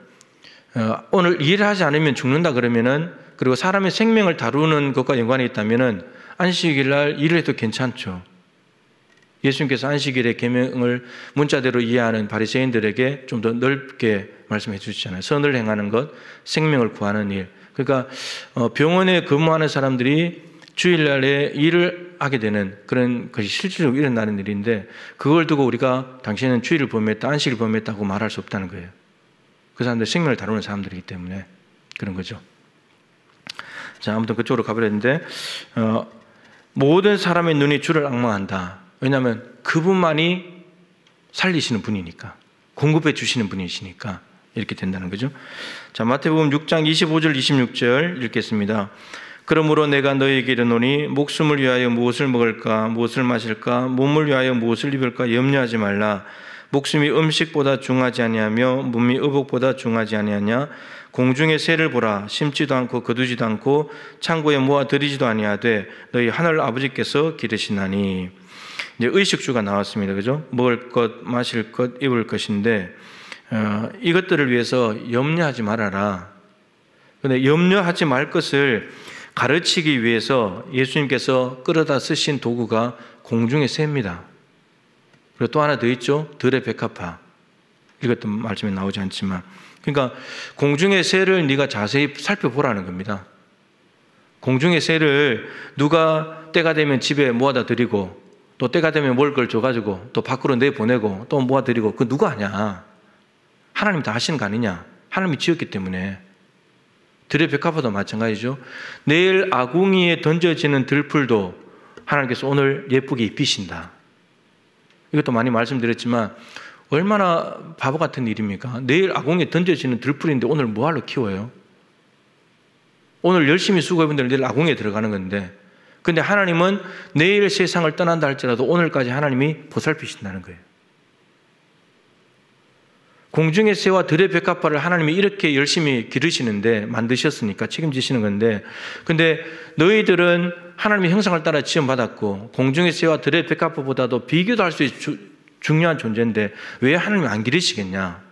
오늘 일하지 않으면 죽는다 그러면은, 그리고 사람의 생명을 다루는 것과 연관이 있다면은 안식일 날 일을 해도 괜찮죠. 예수님께서 안식일의 계명을 문자대로 이해하는 바리새인들에게 좀 더 넓게 말씀해 주시잖아요. 선을 행하는 것, 생명을 구하는 일. 그러니까 병원에 근무하는 사람들이 주일날에 일을 하게 되는 그런 것이 실질적으로 일어나는 일인데, 그걸 두고 우리가 당신은 주일을 범했다, 안식일을 범했다고 말할 수 없다는 거예요. 그 사람들 생명을 다루는 사람들이기 때문에 그런 거죠. 자, 아무튼 그쪽으로 가버렸는데, 모든 사람의 눈이 주를 앙망한다. 왜냐하면 그분만이 살리시는 분이니까, 공급해 주시는 분이시니까 이렇게 된다는 거죠. 자, 마태복음 6장 25절 26절 읽겠습니다. 그러므로 내가 너희에게 이르노니 목숨을 위하여 무엇을 먹을까, 무엇을 마실까, 몸을 위하여 무엇을 입을까 염려하지 말라. 목숨이 음식보다 중하지 아니하며 몸이 의복보다 중하지 아니하냐. 공중의 새를 보라. 심지도 않고 거두지도 않고 창고에 모아 들이지도 아니하되 너희 하늘 아버지께서 기르시나니. 이제 의식주가 나왔습니다. 그죠? 먹을 것, 마실 것, 입을 것인데 이것들을 위해서 염려하지 말아라. 그런데 염려하지 말 것을 가르치기 위해서 예수님께서 끌어다 쓰신 도구가 공중의 새입니다. 그리고 또 하나 더 있죠. 들의 백합화. 이것도 말씀에 나오지 않지만, 그러니까 공중의 새를 네가 자세히 살펴보라는 겁니다. 공중의 새를 누가 때가 되면 집에 모아다 드리고, 또 때가 되면 먹을 걸 줘가지고 또 밖으로 내보내고 또 모아드리고, 그 누가 하냐? 하나님 다 하시는 거 아니냐? 하나님이 지었기 때문에. 들의 백합화도 마찬가지죠. 내일 아궁이에 던져지는 들풀도 하나님께서 오늘 예쁘게 입히신다. 이것도 많이 말씀드렸지만 얼마나 바보 같은 일입니까? 내일 아궁이에 던져지는 들풀인데 오늘 뭐하러 키워요? 오늘 열심히 수고해본들 내일 아궁이에 들어가는 건데, 근데 하나님은 내일 세상을 떠난다 할지라도 오늘까지 하나님이 보살피신다는 거예요. 공중의 새와 들의 백합화를 하나님이 이렇게 열심히 기르시는데, 만드셨으니까 책임지시는 건데, 근데 너희들은 하나님의 형상을 따라 지음받았고 공중의 새와 들의 백합화보다도 비교도 할 수 있는 중요한 존재인데 왜 하나님이 안 기르시겠냐?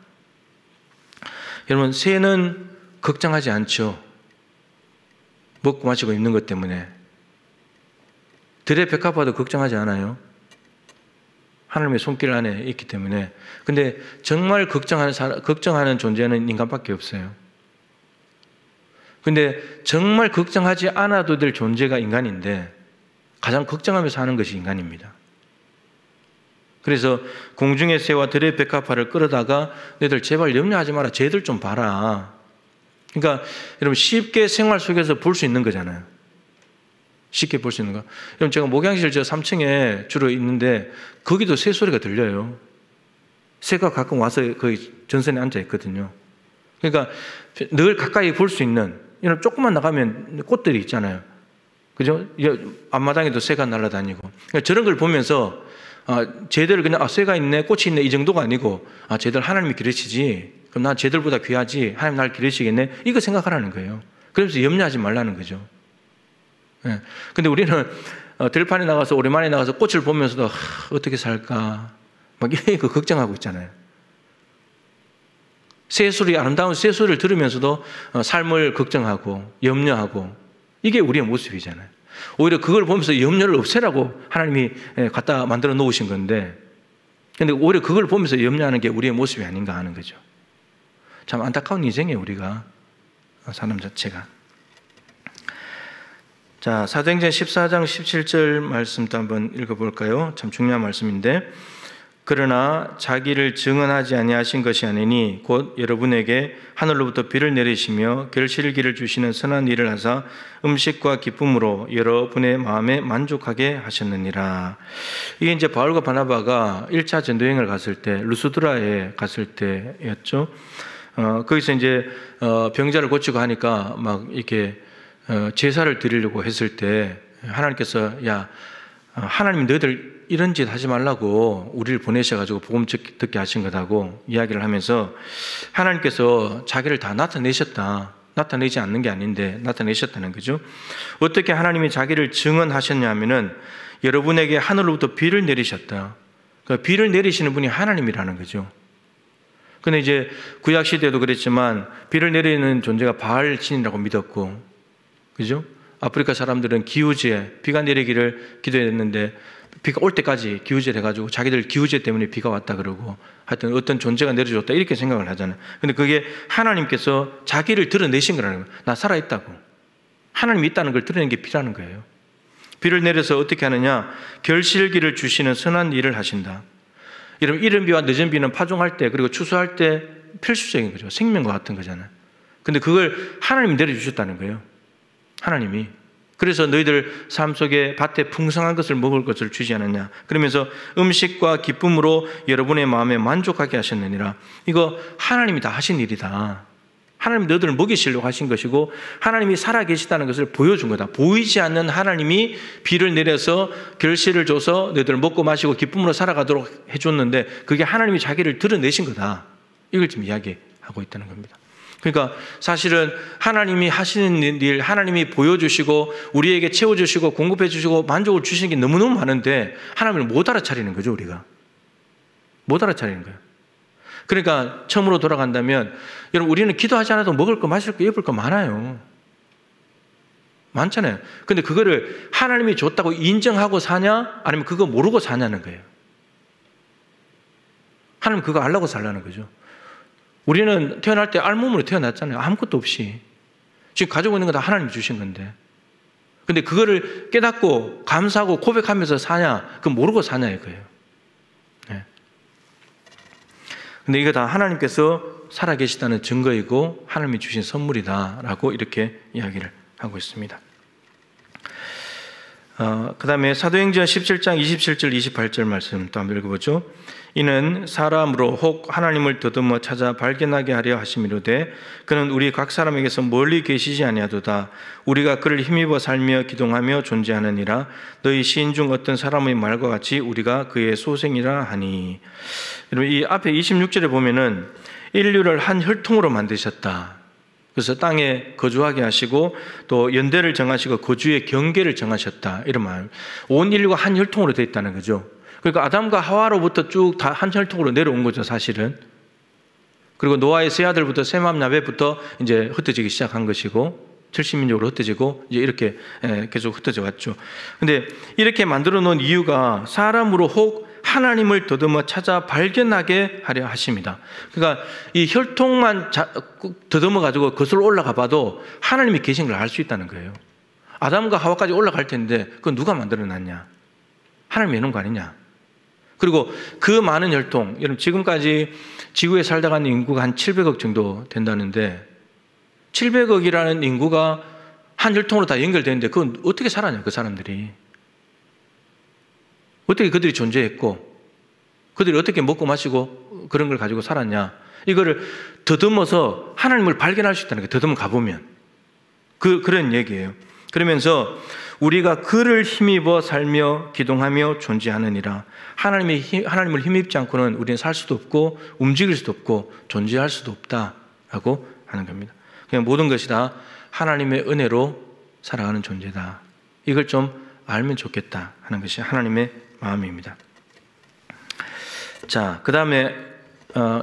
여러분, 새는 걱정하지 않죠. 먹고 마시고 입는 것 때문에. 들의 백합화도 걱정하지 않아요. 하나님의 손길 안에 있기 때문에. 근데 정말 걱정하는 존재는 인간밖에 없어요. 근데 정말 걱정하지 않아도 될 존재가 인간인데 가장 걱정하면서 하는 것이 인간입니다. 그래서 공중의 새와 들의 백합화를 끌어다가 너희들 제발 염려하지 마라. 쟤들 좀 봐라. 그러니까 여러분 쉽게 생활 속에서 볼 수 있는 거잖아요. 쉽게 볼 수 있는 거. 여러분 제가 목양실 저 3층에 주로 있는데 거기도 새 소리가 들려요. 새가 가끔 와서 거기 전선에 앉아 있거든요. 그러니까 늘 가까이 볼 수 있는, 이런 조금만 나가면 꽃들이 있잖아요. 그죠? 앞마당에도 새가 날아다니고. 그러니까 저런 걸 보면서 쟤들 그냥 새가 있네, 꽃이 있네 이 정도가 아니고 쟤들 하나님이 기르시지. 그럼 난 쟤들보다 귀하지. 하나님 나를 기르시겠네. 이거 생각하라는 거예요. 그러면서 염려하지 말라는 거죠. 예. 근데 우리는 들판에 나가서 오랜만에 나가서 꽃을 보면서도 어떻게 살까 막 이거 걱정하고 있잖아요. 새소리, 아름다운 새소리를 들으면서도 삶을 걱정하고 염려하고, 이게 우리의 모습이잖아요. 오히려 그걸 보면서 염려를 없애라고 하나님이 갖다 만들어 놓으신 건데, 근데 오히려 그걸 보면서 염려하는 게 우리의 모습이 아닌가 하는 거죠. 참 안타까운 인생이에요, 우리가, 사람 자체가. 자, 사도행전 14장 17절 말씀도 한번 읽어볼까요? 참 중요한 말씀인데, 그러나 자기를 증언하지 아니하신 것이 아니니 곧 여러분에게 하늘로부터 비를 내리시며 결실기를 주시는 선한 일을 하사 음식과 기쁨으로 여러분의 마음에 만족하게 하셨느니라. 이게 이제 바울과 바나바가 1차 전도여행을 갔을 때 루스드라에 갔을 때였죠. 거기서 이제 병자를 고치고 하니까 막 이렇게 제사를 드리려고 했을 때 하나님께서 야, 하나님 너희들 이런 짓 하지 말라고 우리를 보내셔가지고 복음 듣게 하신 거다고 이야기를 하면서 하나님께서 자기를 다 나타내셨다. 나타내지 않는 게 아닌데 나타내셨다는 거죠. 어떻게 하나님이 자기를 증언하셨냐 하면은 여러분에게 하늘로부터 비를 내리셨다. 그러니까 비를 내리시는 분이 하나님이라는 거죠. 근데 이제 구약 시대도 그랬지만 비를 내리는 존재가 바알 신이라고 믿었고, 그죠? 아프리카 사람들은 기우제, 비가 내리기를 기도했는데 비가 올 때까지 기우제를 해가지고 자기들 기우제 때문에 비가 왔다 그러고, 하여튼 어떤 존재가 내려줬다 이렇게 생각을 하잖아요. 근데 그게 하나님께서 자기를 드러내신 거라는 거예요. 나 살아있다고. 하나님이 있다는 걸 드러내는 게 비라는 거예요. 비를 내려서 어떻게 하느냐? 결실기를 주시는 선한 일을 하신다. 여러분, 이른 비와 늦은 비는 파종할 때, 그리고 추수할 때 필수적인 거죠. 생명과 같은 거잖아요. 근데 그걸 하나님이 내려주셨다는 거예요. 하나님이. 그래서 너희들 삶 속에 밭에 풍성한 것을 먹을 것을 주지 않았냐. 그러면서 음식과 기쁨으로 여러분의 마음에 만족하게 하셨느니라. 이거 하나님이 다 하신 일이다. 하나님이 너희들을 먹이시려고 하신 것이고, 하나님이 살아계시다는 것을 보여준 거다. 보이지 않는 하나님이 비를 내려서 결실을 줘서 너희들 먹고 마시고 기쁨으로 살아가도록 해줬는데, 그게 하나님이 자기를 드러내신 거다. 이걸 지금 이야기하고 있다는 겁니다. 그러니까 사실은 하나님이 하시는 일, 하나님이 보여주시고 우리에게 채워주시고 공급해 주시고 만족을 주시는 게 너무너무 많은데 하나님을 못 알아차리는 거죠. 우리가 못 알아차리는 거예요. 그러니까 처음으로 돌아간다면, 여러분, 우리는 기도하지 않아도 먹을 거 마실 거 입을 거 많아요. 많잖아요. 근데 그거를 하나님이 줬다고 인정하고 사냐, 아니면 그거 모르고 사냐는 거예요. 하나님 그거 알라고 살라는 거죠. 우리는 태어날 때 알몸으로 태어났잖아요. 아무것도 없이. 지금 가지고 있는 거 다 하나님이 주신 건데. 근데 그거를 깨닫고 감사하고 고백하면서 사냐, 그거 모르고 사냐 이거예요. 네. 근데 이거 다 하나님께서 살아계시다는 증거이고 하나님이 주신 선물이다라고 이렇게 이야기를 하고 있습니다. 그 다음에 사도행전 17장 27절 28절 말씀 또 한번 읽어보죠. 이는 사람으로 혹 하나님을 더듬어 찾아 발견하게 하려 하심이로되 그는 우리 각 사람에게서 멀리 계시지 아니하도다. 우리가 그를 힘입어 살며 기동하며 존재하느니라. 너희 시인 중 어떤 사람의 말과 같이 우리가 그의 소생이라 하니. 여러분, 이 앞에 26절에 보면은 인류를 한 혈통으로 만드셨다. 그래서 땅에 거주하게 하시고 또 연대를 정하시고 거주의 경계를 정하셨다. 이런 말. 온 인류가 한 혈통으로 되어 있다는 거죠. 그러니까 아담과 하와로부터 쭉 다 한 혈통으로 내려온 거죠, 사실은. 그리고 노아의 세 아들부터 셈함 야벳부터 이제 흩어지기 시작한 것이고 70민족으로 흩어지고 이제 이렇게 계속 흩어져 왔죠. 근데 이렇게 만들어 놓은 이유가 사람으로 혹 하나님을 더듬어 찾아 발견하게 하려 하십니다. 그러니까 이 혈통만 더듬어 가지고 거슬러 올라가 봐도 하나님이 계신 걸 알 수 있다는 거예요. 아담과 하와까지 올라갈 텐데 그건 누가 만들어 놨냐? 하나님이 해놓은 거 아니냐? 그리고 그 많은 혈통, 여러분 지금까지 지구에 살다 가는 인구가 한 700억 정도 된다는데 700억이라는 인구가 한 혈통으로 다 연결되는데 그건 어떻게 살았냐, 그 사람들이. 어떻게 그들이 존재했고 그들이 어떻게 먹고 마시고 그런 걸 가지고 살았냐. 이거를 더듬어서 하나님을 발견할 수 있다는 거예요. 더듬어 가보면. 그런 얘기예요. 그러면서 우리가 그를 힘입어 살며 기동하며 존재하느니라. 하나님을 힘입지 않고는 우리는 살 수도 없고 움직일 수도 없고 존재할 수도 없다라고 하는 겁니다. 그냥 모든 것이 다 하나님의 은혜로 살아가는 존재다. 이걸 좀 알면 좋겠다 하는 것이 하나님의 마음입니다. 자, 그 다음에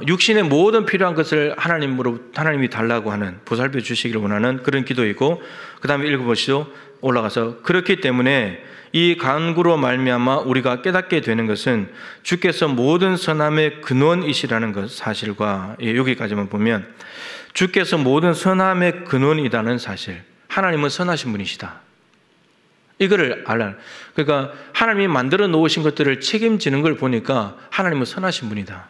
육신의 모든 필요한 것을 하나님이 달라고 하는, 보살펴 주시기를 원하는 그런 기도이고, 그 다음에 읽어보시죠. 올라가서 그렇기 때문에 이 간구로 말미암아 우리가 깨닫게 되는 것은 주께서 모든 선함의 근원이시라는 것 사실과, 여기까지만 보면 주께서 모든 선함의 근원이라는 사실, 하나님은 선하신 분이시다. 이거를 알아요. 그러니까 하나님이 만들어 놓으신 것들을 책임지는 걸 보니까 하나님은 선하신 분이다.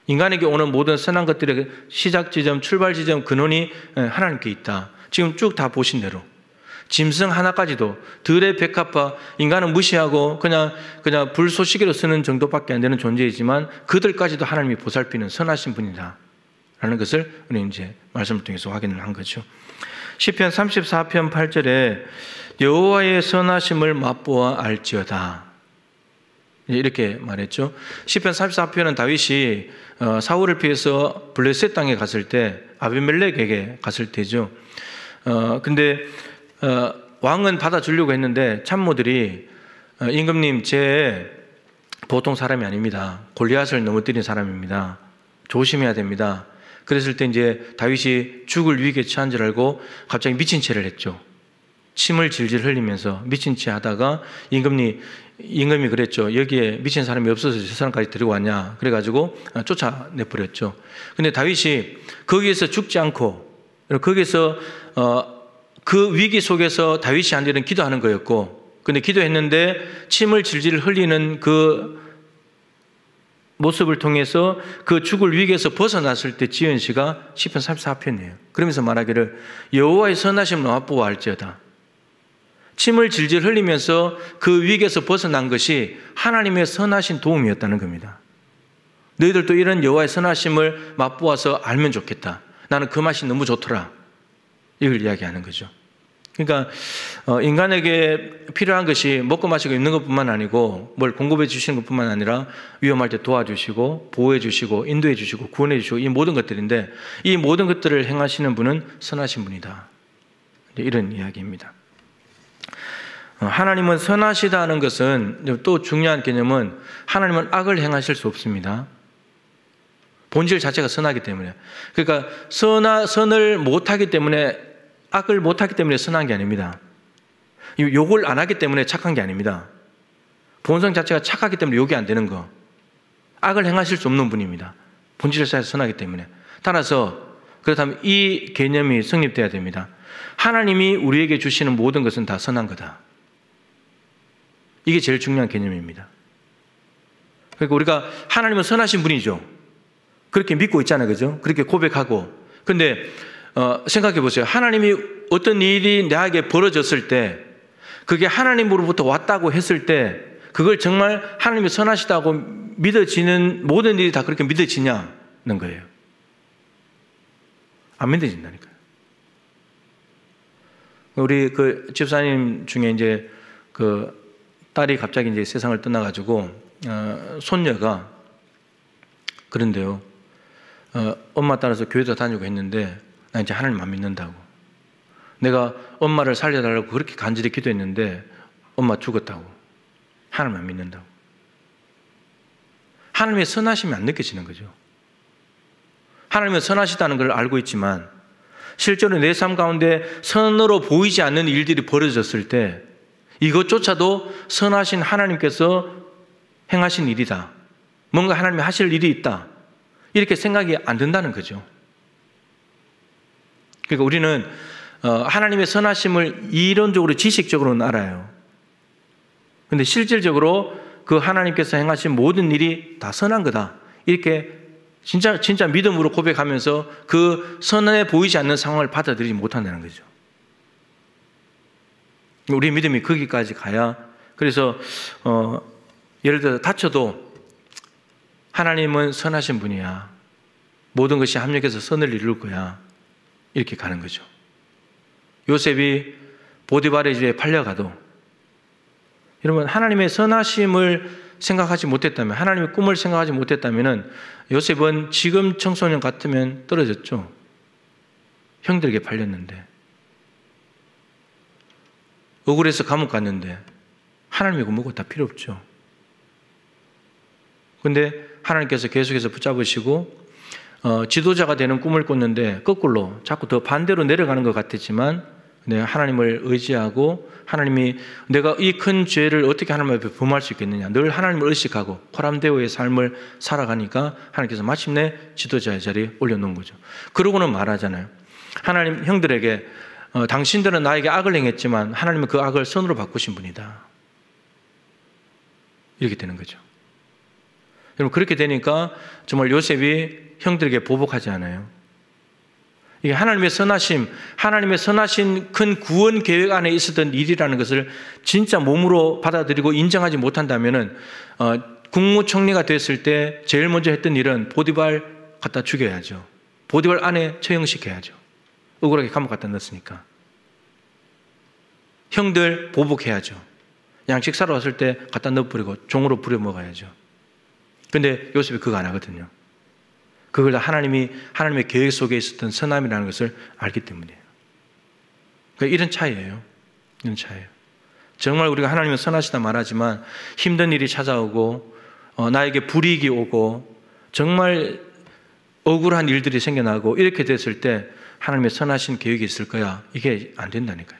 인간에게 오는 모든 선한 것들의 시작 지점, 출발 지점, 근원이 하나님께 있다. 지금 쭉 다 보신 대로 짐승 하나까지도 들의 백합화, 인간은 무시하고 그냥 불쏘시개로 쓰는 정도밖에 안 되는 존재이지만 그들까지도 하나님이 보살피는 선하신 분이다 라는 것을 우리 이제 말씀을 통해서 확인을 한 거죠. 시편 34편 8절에 여호와의 선하심을 맛보아 알지어다 이렇게 말했죠. 시편 34편은 다윗이 사울을 피해서 블레셋 땅에 갔을 때 아비멜렉에게 갔을 때죠. 근데 왕은 받아주려고 했는데 참모들이 임금님, 제 보통 사람이 아닙니다. 골리앗을 넘어뜨린 사람입니다. 조심해야 됩니다. 그랬을 때 이제 다윗이 죽을 위기에 처한 줄 알고 갑자기 미친 채를 했죠. 침을 질질 흘리면서 미친 채 하다가 임금이 그랬죠. 여기에 미친 사람이 없어서 저 사람까지 데리고 왔냐. 그래가지고 쫓아내버렸죠. 근데 다윗이 거기에서 죽지 않고, 거기에서 그 위기 속에서 다윗이 한 일은 기도하는 거였고, 근데 기도했는데 침을 질질 흘리는 그 모습을 통해서 그 죽을 위기에서 벗어났을 때 지은 시가 시편 34편이에요. 그러면서 말하기를 여호와의 선하심을 맛보아할지어다. 침을 질질 흘리면서 그 위기에서 벗어난 것이 하나님의 선하신 도움이었다는 겁니다. 너희들도 이런 여호와의 선하심을 맛보아서 알면 좋겠다. 나는 그 맛이 너무 좋더라. 이걸 이야기하는 거죠. 그러니까 인간에게 필요한 것이 먹고 마시고 입는 것뿐만 아니고 뭘 공급해 주시는 것뿐만 아니라 위험할 때 도와주시고 보호해 주시고 인도해 주시고 구원해 주시고 이 모든 것들인데, 이 모든 것들을 행하시는 분은 선하신 분이다. 이런 이야기입니다. 하나님은 선하시다는 것은 또 중요한 개념은 하나님은 악을 행하실 수 없습니다. 본질 자체가 선하기 때문에. 그러니까 선을 못하기 때문에, 악을 못하기 때문에 선한 게 아닙니다. 욕을 안 하기 때문에 착한 게 아닙니다. 본성 자체가 착하기 때문에 욕이 안 되는 거. 악을 행하실 수 없는 분입니다. 본질에서 선하기 때문에. 따라서 그렇다면 이 개념이 성립돼야 됩니다. 하나님이 우리에게 주시는 모든 것은 다 선한 거다. 이게 제일 중요한 개념입니다. 그러니까 우리가 하나님은 선하신 분이죠. 그렇게 믿고 있잖아요. 그죠? 그렇게 고백하고. 근데 생각해 보세요. 하나님이 어떤 일이 나에게 벌어졌을 때, 그게 하나님으로부터 왔다고 했을 때, 그걸 정말 하나님이 선하시다고 믿어지는 모든 일이 다 그렇게 믿어지냐는 거예요. 안 믿어진다니까요. 우리 그 집사님 중에 이제 그 딸이 갑자기 이제 세상을 떠나가지고 손녀가 그런데요. 엄마 따라서 교회도 다니고 했는데 나 이제 하나님 안 믿는다고. 내가 엄마를 살려달라고 그렇게 간절히 기도했는데 엄마 죽었다고. 하나님 안 믿는다고. 하나님의 선하심이 안 느껴지는 거죠. 하나님은 선하시다는 걸 알고 있지만 실제로 내 삶 가운데 선으로 보이지 않는 일들이 벌어졌을 때 이것조차도 선하신 하나님께서 행하신 일이다. 뭔가 하나님이 하실 일이 있다. 이렇게 생각이 안 든다는 거죠. 그러니까 우리는 하나님의 선하심을 이론적으로 지식적으로는 알아요. 그런데 실질적으로 그 하나님께서 행하신 모든 일이 다 선한 거다. 이렇게 진짜 믿음으로 고백하면서 그 선해 보이지 않는 상황을 받아들이지 못한다는 거죠. 우리 믿음이 거기까지 가야, 그래서 예를 들어 다쳐도 하나님은 선하신 분이야. 모든 것이 합력해서 선을 이룰 거야. 이렇게 가는 거죠. 요셉이 보디발의 집에 팔려가도, 여러분 하나님의 선하심을 생각하지 못했다면, 하나님의 꿈을 생각하지 못했다면 요셉은 지금 청소년 같으면 떨어졌죠. 형들에게 팔렸는데, 억울해서 감옥 갔는데 하나님의 뭐고 다 필요 없죠. 그런데 하나님께서 계속해서 붙잡으시고 지도자가 되는 꿈을 꿨는데 거꾸로 자꾸 더 반대로 내려가는 것 같았지만 하나님을 의지하고, 하나님이 내가 이 큰 죄를 어떻게 하나님 앞에 범할 수 있겠느냐, 늘 하나님을 의식하고 코람데오의 삶을 살아가니까 하나님께서 마침내 지도자의 자리에 올려놓은 거죠. 그러고는 말하잖아요. 하나님 형들에게 당신들은 나에게 악을 행했지만 하나님은 그 악을 선으로 바꾸신 분이다. 이렇게 되는 거죠. 여러분 그렇게 되니까 정말 요셉이 형들에게 보복하지 않아요. 이게 하나님의 선하심, 하나님의 선하신 큰 구원 계획 안에 있었던 일이라는 것을 진짜 몸으로 받아들이고 인정하지 못한다면은 국무총리가 됐을 때 제일 먼저 했던 일은 보디발 갖다 죽여야죠. 보디발 안에 처형시켜야죠. 억울하게 감옥 갖다 넣었으니까. 형들 보복해야죠. 양식 사러 왔을 때 갖다 넣어버리고 종으로 부려먹어야죠. 근데 요셉이 그거 안 하거든요. 그걸 다 하나님의 계획 속에 있었던 선함이라는 것을 알기 때문이에요. 그러니까 이런 차이예요. 이런 차이예요. 정말 우리가 하나님은 선하시다 말하지만 힘든 일이 찾아오고 나에게 불이익이 오고 정말 억울한 일들이 생겨나고 이렇게 됐을 때 하나님의 선하신 계획이 있을 거야. 이게 안 된다니까요.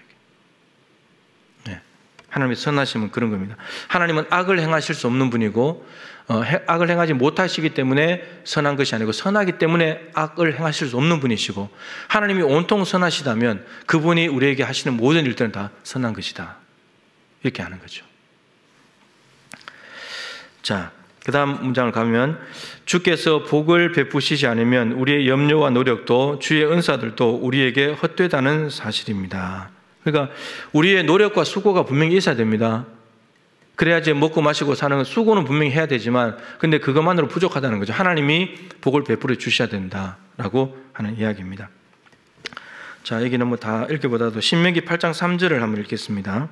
네. 하나님의 선하심은 그런 겁니다. 하나님은 악을 행하실 수 없는 분이고 악을 행하지 못하시기 때문에 선한 것이 아니고 선하기 때문에 악을 행하실 수 없는 분이시고 하나님이 온통 선하시다면 그분이 우리에게 하시는 모든 일들은 다 선한 것이다. 이렇게 하는 거죠. 자, 그 다음 문장을 가면 주께서 복을 베푸시지 않으면 우리의 염려와 노력도 주의 은사들도 우리에게 헛되다는 사실입니다. 그러니까 우리의 노력과 수고가 분명히 있어야 됩니다. 그래야지 먹고 마시고 사는 수고는 분명히 해야 되지만 근데 그것만으로 부족하다는 거죠. 하나님이 복을 베풀어 주셔야 된다라고 하는 이야기입니다. 자, 여기는 뭐 다 읽기보다도 신명기 8장 3절을 한번 읽겠습니다.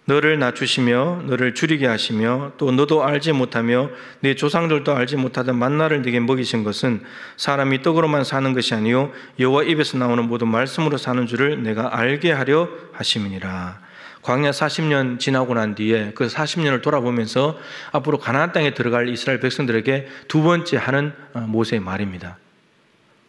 너를 낮추시며 너를 줄이게 하시며 또 너도 알지 못하며 네 조상들도 알지 못하던 만나를 네게 먹이신 것은 사람이 떡으로만 사는 것이 아니요 여호와 입에서 나오는 모든 말씀으로 사는 줄을 내가 알게 하려 하심이니라. 광야 40년 지나고 난 뒤에 그 40년을 돌아보면서 앞으로 가나안 땅에 들어갈 이스라엘 백성들에게 두 번째 하는 모세의 말입니다.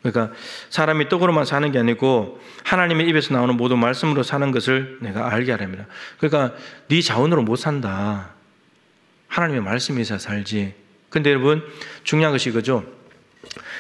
그러니까 사람이 떡으로만 사는 게 아니고 하나님의 입에서 나오는 모든 말씀으로 사는 것을 내가 알게 하랍니다. 그러니까 네 자원으로 못 산다. 하나님의 말씀이 있어야 살지. 근데 여러분 중요한 것이 이거죠.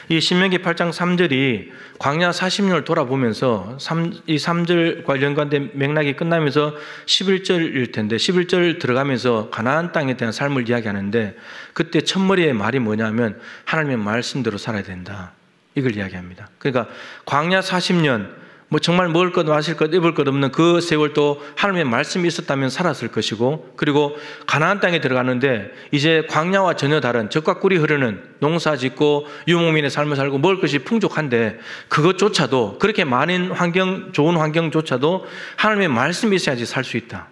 이 신명기 8장 3절이 광야 40년을 돌아보면서 이 3절과 연관된 맥락이 끝나면서 11절일 텐데 11절 들어가면서 가나안 땅에 대한 삶을 이야기하는데 그때 첫머리의 말이 뭐냐면 하나님의 말씀대로 살아야 된다. 이걸 이야기합니다. 그러니까 광야 40년 뭐 정말 먹을 것, 마실 것, 입을 것 없는 그 세월도 하나님의 말씀이 있었다면 살았을 것이고 그리고 가나안 땅에 들어가는데 이제 광야와 전혀 다른 젖과 꿀이 흐르는 농사 짓고 유목민의 삶을 살고 먹을 것이 풍족한데 그것조차도 그렇게 많은 환경, 좋은 환경조차도 하나님의 말씀이 있어야지 살 수 있다.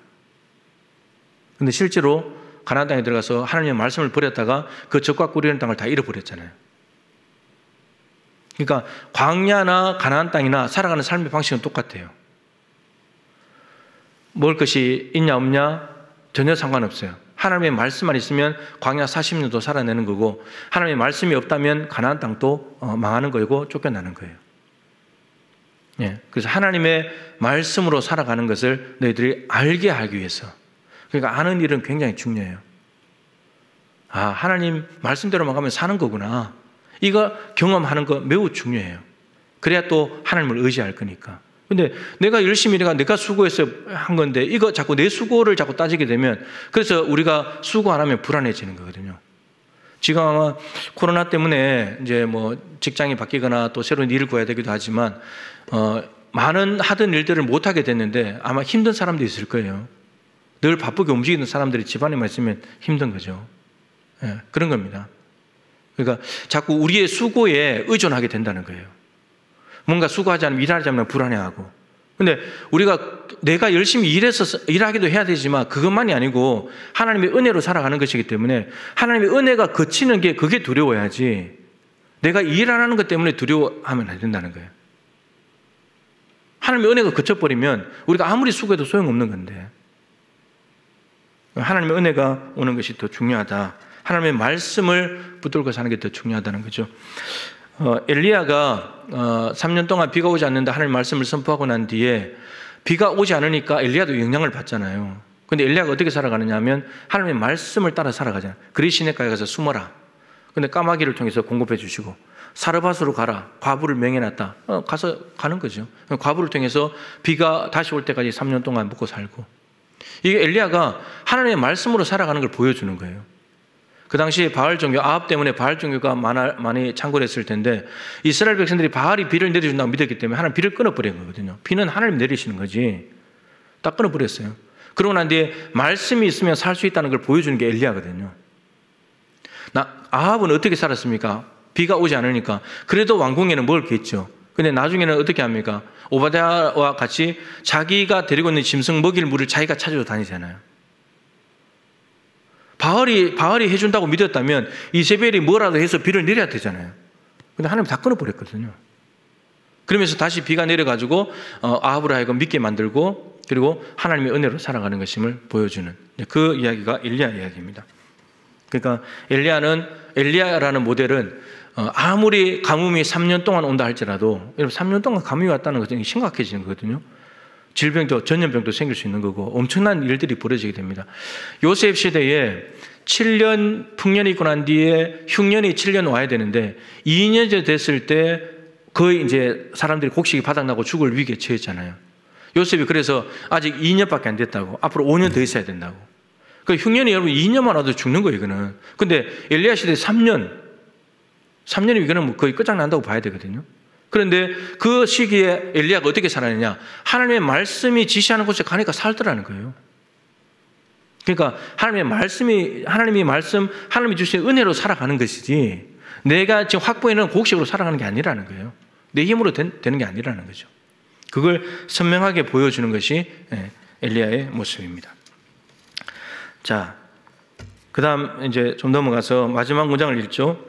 근데 실제로 가나안 땅에 들어가서 하나님의 말씀을 버렸다가 그 젖과 꿀이 흐르는 땅을 다 잃어버렸잖아요. 그러니까 광야나 가나안 땅이나 살아가는 삶의 방식은 똑같아요. 먹을 것이 있냐 없냐 전혀 상관없어요. 하나님의 말씀만 있으면 광야 40년도 살아내는 거고 하나님의 말씀이 없다면 가나안 땅도 망하는 거고 쫓겨나는 거예요. 예, 그래서 하나님의 말씀으로 살아가는 것을 너희들이 알게 하기 위해서 그러니까 아는 일은 굉장히 중요해요. 아, 하나님 말씀대로만 가면 사는 거구나. 이거 경험하는 거 매우 중요해요. 그래야 또 하나님을 의지할 거니까. 근데 내가 열심히 내가 수고해서 한 건데 이거 자꾸 내 수고를 자꾸 따지게 되면 그래서 우리가 수고 안 하면 불안해지는 거거든요. 지금 아마 코로나 때문에 이제 뭐 직장이 바뀌거나 또 새로운 일을 구해야 되기도 하지만 많은 하던 일들을 못 하게 됐는데 아마 힘든 사람도 있을 거예요. 늘 바쁘게 움직이는 사람들이 집안에만 있으면 힘든 거죠. 예, 그런 겁니다. 그러니까 자꾸 우리의 수고에 의존하게 된다는 거예요. 뭔가 수고하지 않으면 일하지 않으면 불안해하고. 근데 우리가 내가 열심히 일하기도 해야 되지만 그것만이 아니고 하나님의 은혜로 살아가는 것이기 때문에 하나님의 은혜가 그치는 게 그게 두려워야지 내가 일 안 하는 것 때문에 두려워하면 안 된다는 거예요. 하나님의 은혜가 그쳐버리면 우리가 아무리 수고해도 소용없는 건데 하나님의 은혜가 오는 것이 더 중요하다. 하나님의 말씀을 붙들고 사는 게 더 중요하다는 거죠. 엘리야가 3년 동안 비가 오지 않는다 하나님의 말씀을 선포하고 난 뒤에 비가 오지 않으니까 엘리야도 영향을 받잖아요. 근데 엘리야가 어떻게 살아가느냐 하면 하나님의 말씀을 따라 살아가잖아요. 그리 시내가에 가서 숨어라. 근데 까마귀를 통해서 공급해 주시고 사르밧으로 가라. 과부를 명해놨다. 가서 가는 거죠. 과부를 통해서 비가 다시 올 때까지 3년 동안 먹고 살고 이게 엘리야가 하나님의 말씀으로 살아가는 걸 보여주는 거예요. 그 당시에 바알 종교, 아합 때문에 바알 종교가 많이 창궐했을 텐데 이스라엘 백성들이 바알이 비를 내려준다고 믿었기 때문에 하나님 비를 끊어버린 거거든요. 비는 하나님 내리시는 거지. 딱 끊어버렸어요. 그러고 난 뒤에 말씀이 있으면 살 수 있다는 걸 보여주는 게 엘리야거든요. 아합은 어떻게 살았습니까? 비가 오지 않으니까. 그래도 왕궁에는 먹을 게 있죠. 근데 나중에는 어떻게 합니까? 오바댜와 같이 자기가 데리고 있는 짐승 먹일 물을 자기가 찾아서 다니잖아요. 바알이 해준다고 믿었다면 이세벨이 뭐라도 해서 비를 내려야 되잖아요. 근데 하나님 다 끊어버렸거든요. 그러면서 다시 비가 내려가지고 아합으로 하여금 믿게 만들고 그리고 하나님의 은혜로 살아가는 것임을 보여주는 그 이야기가 엘리야 이야기입니다. 그러니까 엘리야라는 모델은 아무리 가뭄이 3년 동안 온다 할지라도, 여러분 3년 동안 가뭄이 왔다는 것은 심각해지는 거거든요. 질병도, 전염병도 생길 수 있는 거고 엄청난 일들이 벌어지게 됩니다. 요셉 시대에 7년 풍년이 있고 난 뒤에 흉년이 7년 와야 되는데 2년째 됐을 때 거의 이제 사람들이 곡식이 바닥나고 죽을 위기에 처했잖아요. 요셉이 그래서 아직 2년밖에 안 됐다고, 앞으로 5년 더 있어야 된다고. 그 흉년이 여러분 2년만 와도 죽는 거예요, 이거는. 근데 엘리야 시대 3년이면 이거는 뭐 거의 끝장난다고 봐야 되거든요. 그런데 그 시기에 엘리야가 어떻게 살았느냐? 하나님의 말씀이 지시하는 곳에 가니까 살더라는 거예요. 그러니까 하나님이 주신 은혜로 살아가는 것이지, 내가 지금 확보해놓은 곡식으로 살아가는 게 아니라는 거예요. 내 힘으로 되는 게 아니라는 거죠. 그걸 선명하게 보여주는 것이 엘리야의 모습입니다. 자, 그 다음 이제 좀 넘어가서 마지막 문장을 읽죠.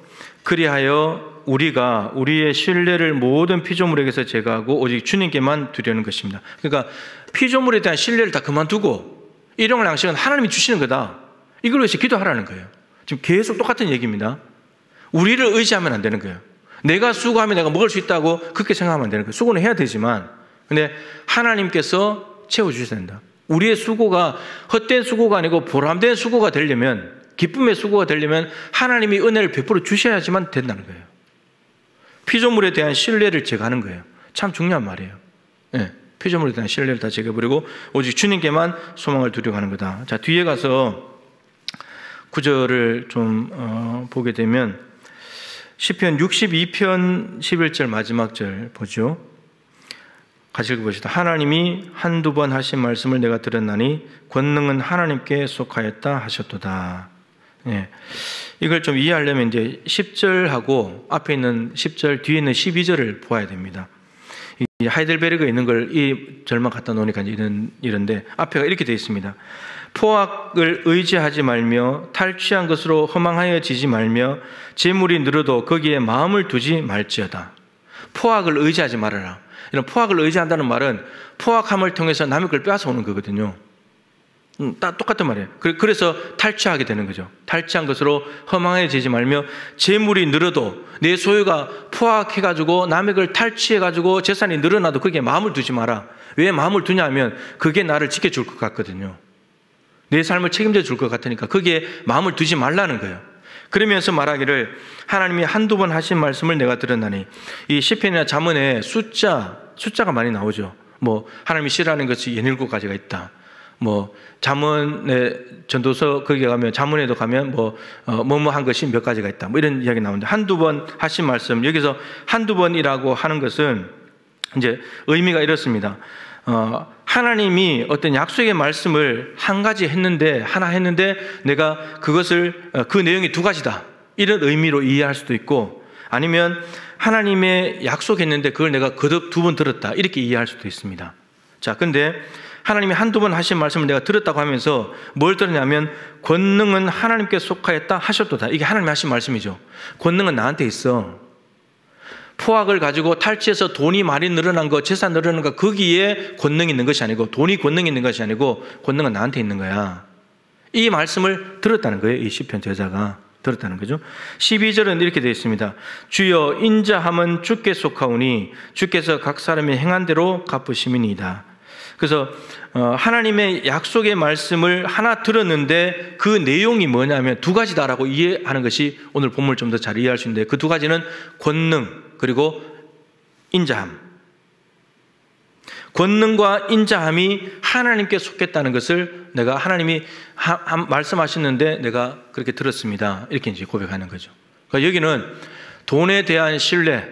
그리하여 우리가 우리의 신뢰를 모든 피조물에게서 제거하고 오직 주님께만 두려는 것입니다. 그러니까 피조물에 대한 신뢰를 다 그만두고 일용할 양식은 하나님이 주시는 거다, 이걸 위해서 기도하라는 거예요. 지금 계속 똑같은 얘기입니다. 우리를 의지하면 안 되는 거예요. 내가 수고하면 내가 먹을 수 있다고 그렇게 생각하면 안 되는 거예요. 수고는 해야 되지만, 근데 하나님께서 채워주셔야 된다. 우리의 수고가 헛된 수고가 아니고 보람된 수고가 되려면, 기쁨의 수고가 되려면 하나님이 은혜를 베풀어 주셔야지만 된다는 거예요. 피조물에 대한 신뢰를 제거하는 거예요. 참 중요한 말이에요. 피조물에 대한 신뢰를 다 제거해버리고 오직 주님께만 소망을 두려고 하는 거다. 자, 뒤에 가서 구절을 좀 보게 되면 시편 62편 11절 마지막 절 보죠. 같이 읽어보시다. 하나님이 한두 번 하신 말씀을 내가 들었나니 권능은 하나님께 속하였다 하셨도다. 이걸 좀 이해하려면 이제 10절하고 앞에 있는 10절, 뒤에 있는 12절을 보아야 됩니다. 이 하이델베르그에 있는 걸 이 절만 갖다 놓으니까 이런데 앞에가 이렇게 되어 있습니다. 포악을 의지하지 말며 탈취한 것으로 허망하여지지 말며 재물이 늘어도 거기에 마음을 두지 말지어다. 포악을 의지하지 말아라. 이런 포악을 의지한다는 말은 포악함을 통해서 남의 걸 빼앗아 오는 거거든요. 다 똑같은 말이에요. 그래서 탈취하게 되는 거죠. 탈취한 것으로 허망해지지 말며 재물이 늘어도, 내 소유가 포악해가지고 남의 걸 탈취해가지고 재산이 늘어나도 거기에 마음을 두지 마라. 왜 마음을 두냐 하면 그게 나를 지켜줄 것 같거든요. 내 삶을 책임져 줄 것 같으니까 거기에 마음을 두지 말라는 거예요. 그러면서 말하기를 하나님이 한두 번 하신 말씀을 내가 들었나니, 이 시편이나 잠언에 숫자가 많이 나오죠. 뭐 하나님이 싫어하는 것이 67가지가 있다. 뭐 잠언의 전도서 거기에 가면, 잠언에도 가면 뭐뭐한 것이 몇 가지가 있다, 뭐 이런 이야기 나오는데, 한두 번 하신 말씀, 여기서 한두 번이라고 하는 것은 이제 의미가 이렇습니다. 하나님이 어떤 약속의 말씀을 하나 했는데 내가 그것을 그 내용이 두 가지다, 이런 의미로 이해할 수도 있고, 아니면 하나님의 약속했는데 그걸 내가 거듭 두 번 들었다, 이렇게 이해할 수도 있습니다. 자, 근데 하나님이 한두 번 하신 말씀을 내가 들었다고 하면서 뭘 들었냐면 권능은 하나님께 속하였다 하셨도다. 이게 하나님이 하신 말씀이죠. 권능은 나한테 있어. 포악을 가지고 탈취해서 돈이 많이 늘어난 거, 재산 늘어난 거, 거기에 권능이 있는 것이 아니고, 돈이 권능이 있는 것이 아니고 권능은 나한테 있는 거야. 이 말씀을 들었다는 거예요. 이 시편 저자가 들었다는 거죠. 12절은 이렇게 되어 있습니다. 주여 인자함은 주께 속하오니 주께서 각 사람이 행한 대로 갚으심이니이다. 그래서 하나님의 약속의 말씀을 하나 들었는데 그 내용이 뭐냐면 두 가지다라고 이해하는 것이 오늘 본문을 좀 더 잘 이해할 수 있는데, 그 두 가지는 권능 그리고 인자함. 권능과 인자함이 하나님께 속했다는 것을 내가 하나님이 말씀하셨는데 내가 그렇게 들었습니다, 이렇게 이제 고백하는 거죠. 그러니까 여기는 돈에 대한 신뢰,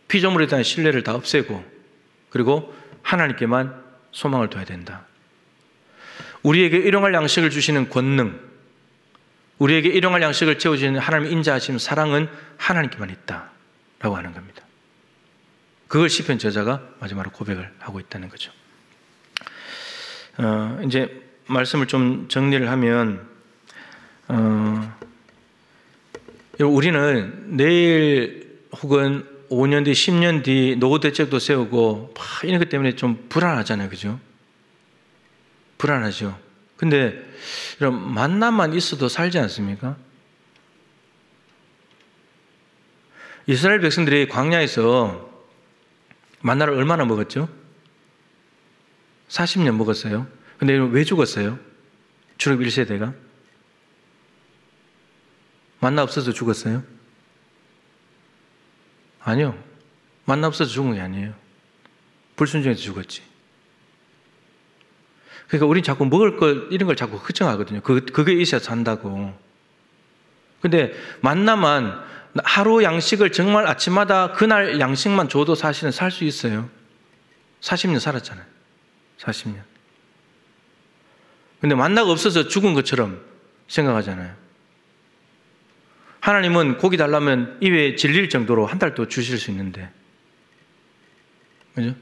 피조물에 대한 신뢰를 다 없애고, 그리고 하나님께만 소망을 둬야 된다. 우리에게 일용할 양식을 주시는 권능, 우리에게 일용할 양식을 채워주시는 하나님의 인자하심, 사랑은 하나님께만 있다라고 하는 겁니다. 그걸 시편 저자가 마지막으로 고백을 하고 있다는 거죠. 이제 말씀을 좀 정리를 하면, 우리는 내일 혹은 5년 뒤, 10년 뒤 노후 대책도 세우고 이런 것 때문에 좀 불안하잖아요, 그죠? 불안하죠. 근데 이런 만남만 있어도 살지 않습니까? 이스라엘 백성들이 광야에서 만나를 얼마나 먹었죠? 40년 먹었어요. 근데 왜 죽었어요? 출애굽 1세대가? 만나 없어서 죽었어요? 아니요. 만나 없어서 죽은 게 아니에요. 불순종해서 죽었지. 그러니까 우린 자꾸 먹을 것, 이런 걸 자꾸 걱정하거든요. 그게 있어야 산다고. 근데 만나만 하루 양식을 정말 아침마다 그날 양식만 줘도 사실은 살 수 있어요. 40년 살았잖아요. 40년. 근데 만나가 없어서 죽은 것처럼 생각하잖아요. 하나님은 고기 달라면 입에 질릴 정도로 한 달 더 주실 수 있는데. 그죠?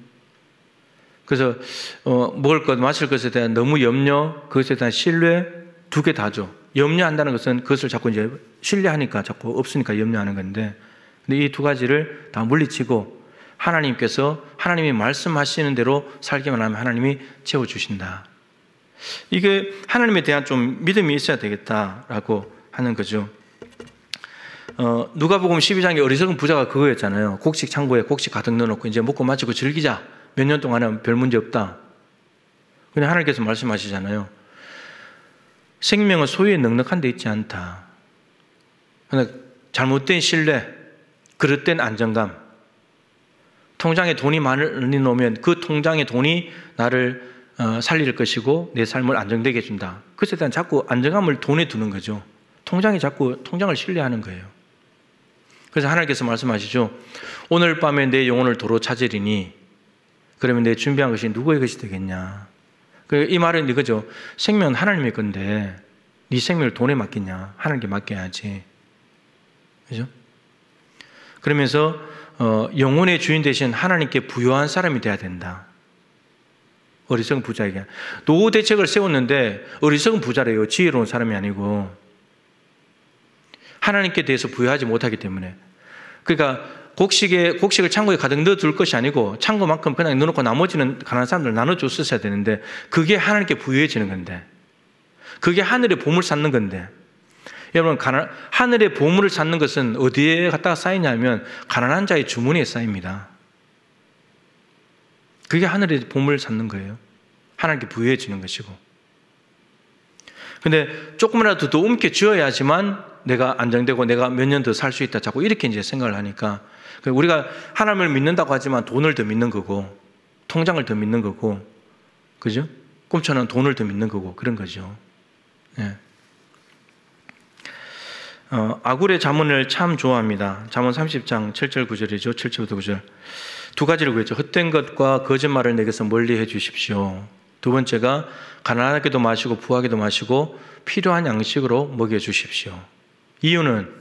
그래서 먹을 것, 마실 것에 대한 너무 염려, 그것에 대한 신뢰 두 개 다 줘. 염려한다는 것은 그것을 자꾸 이제 신뢰하니까 자꾸 없으니까 염려하는 건데, 근데 이 두 가지를 다 물리치고 하나님께서 하나님이 말씀하시는 대로 살기만 하면 하나님이 채워주신다. 이게 하나님에 대한 좀 믿음이 있어야 되겠다라고 하는 거죠. 누가복음 12장에 어리석은 부자가 그거였잖아요. 곡식 창고에 곡식 가득 넣어놓고 이제 먹고 마시고 즐기자. 몇 년 동안은 별 문제 없다. 근데 하나님께서 말씀하시잖아요. 생명은 소유에 넉넉한 데 있지 않다. 그러니까 잘못된 신뢰, 그릇된 안정감. 통장에 돈이 많이 넣으면 그 통장에 돈이 나를 살릴 것이고 내 삶을 안정되게 해준다. 그것에 대한 자꾸 안정감을 돈에 두는 거죠. 통장이 자꾸 통장을 신뢰하는 거예요. 그래서 하나님께서 말씀하시죠. 오늘 밤에 내 영혼을 도로 찾으리니 그러면 내 준비한 것이 누구의 것이 되겠냐. 이 말은 이거죠. 생명은 하나님의 건데 네 생명을 돈에 맡기냐. 하나님께 맡겨야지. 그죠? 그러면서 영혼의 주인 대신 하나님께 부여한 사람이 돼야 된다. 어리석은 부자에게. 노후 대책을 세웠는데 어리석은 부자래요. 지혜로운 사람이 아니고. 하나님께 대해서 부여하지 못하기 때문에. 그러니까 곡식을 창고에 가득 넣어둘 것이 아니고 창고만큼 그냥 넣어놓고 나머지는 가난한 사람들 나눠줬었어야 되는데 그게 하나님께 부여해지는 건데 그게 하늘의 보물 쌓는 건데 여러분 하늘의 보물을 쌓는 것은 어디에 갖다가 쌓이냐면 가난한 자의 주머니에 쌓입니다. 그게 하늘의 보물을 쌓는 거예요. 하나님께 부여해지는 것이고 근데 조금이라도 더 움켜쥐어야지만 내가 안정되고 내가 몇 년 더 살 수 있다 자꾸 이렇게 이제 생각을 하니까 우리가 하나님을 믿는다고 하지만 돈을 더 믿는 거고 통장을 더 믿는 거고 그죠? 꿈처럼 돈을 더 믿는 거고 그런 거죠. 네. 아굴의 잠언을 참 좋아합니다. 잠언 30장 7절 9절이죠. 7절부터 9절. 두 가지를 구했죠. 헛된 것과 거짓말을 내게서 멀리 해 주십시오. 두 번째가 가난하게도 마시고 부하게도 마시고 필요한 양식으로 먹여 주십시오. 이유는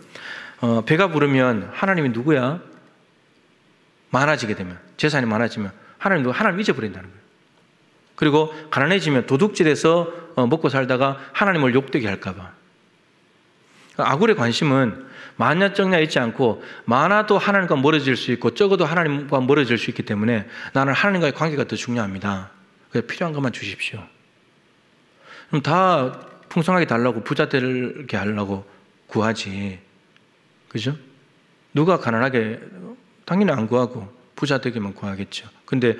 배가 부르면 하나님이 누구야? 많아지게 되면 재산이 많아지면 하나님 잊어버린다는 거예요. 그리고 가난해지면 도둑질해서 먹고 살다가 하나님을 욕되게 할까 봐. 아굴의 관심은 많냐 적냐 있지 않고 많아도 하나님과 멀어질 수 있고 적어도 하나님과 멀어질 수 있기 때문에 나는 하나님과의 관계가 더 중요합니다. 그래서 필요한 것만 주십시오. 그럼 다 풍성하게 달라고 부자 되게 하려고 구하지. 그죠? 누가 가난하게 당연히 안 구하고 부자 되기만 구하겠죠. 근데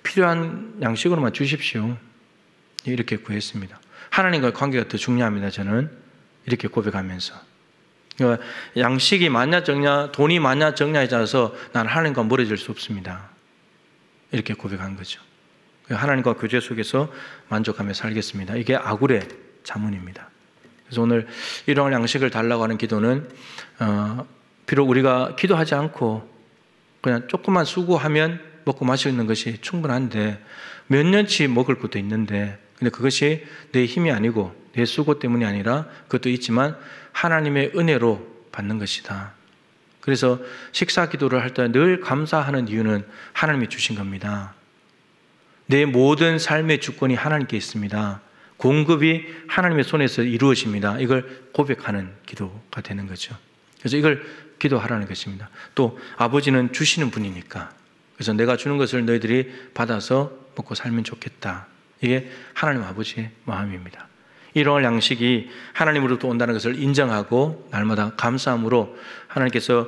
필요한 양식으로만 주십시오. 이렇게 구했습니다. 하나님과의 관계가 더 중요합니다. 저는 이렇게 고백하면서 양식이 많냐 적냐 돈이 많냐 적냐에 따라서 나는 하나님과 멀어질 수 없습니다. 이렇게 고백한 거죠. 하나님과 교제 속에서 만족하며 살겠습니다. 이게 아굴의 잠언입니다. 그래서 오늘 일용할 양식을 달라고 하는 기도는 비록 우리가 기도하지 않고 그냥 조금만 수고하면 먹고 마시는 것이 충분한데 몇 년치 먹을 것도 있는데 근데 그것이 내 힘이 아니고 내 수고 때문이 아니라 그것도 있지만 하나님의 은혜로 받는 것이다. 그래서 식사 기도를 할 때 늘 감사하는 이유는 하나님이 주신 겁니다. 내 모든 삶의 주권이 하나님께 있습니다. 공급이 하나님의 손에서 이루어집니다. 이걸 고백하는 기도가 되는 거죠. 그래서 이걸 기도하라는 것입니다. 또 아버지는 주시는 분이니까 그래서 내가 주는 것을 너희들이 받아서 먹고 살면 좋겠다. 이게 하나님 아버지의 마음입니다. 일용할 양식이 하나님으로부터 온다는 것을 인정하고 날마다 감사함으로 하나님께서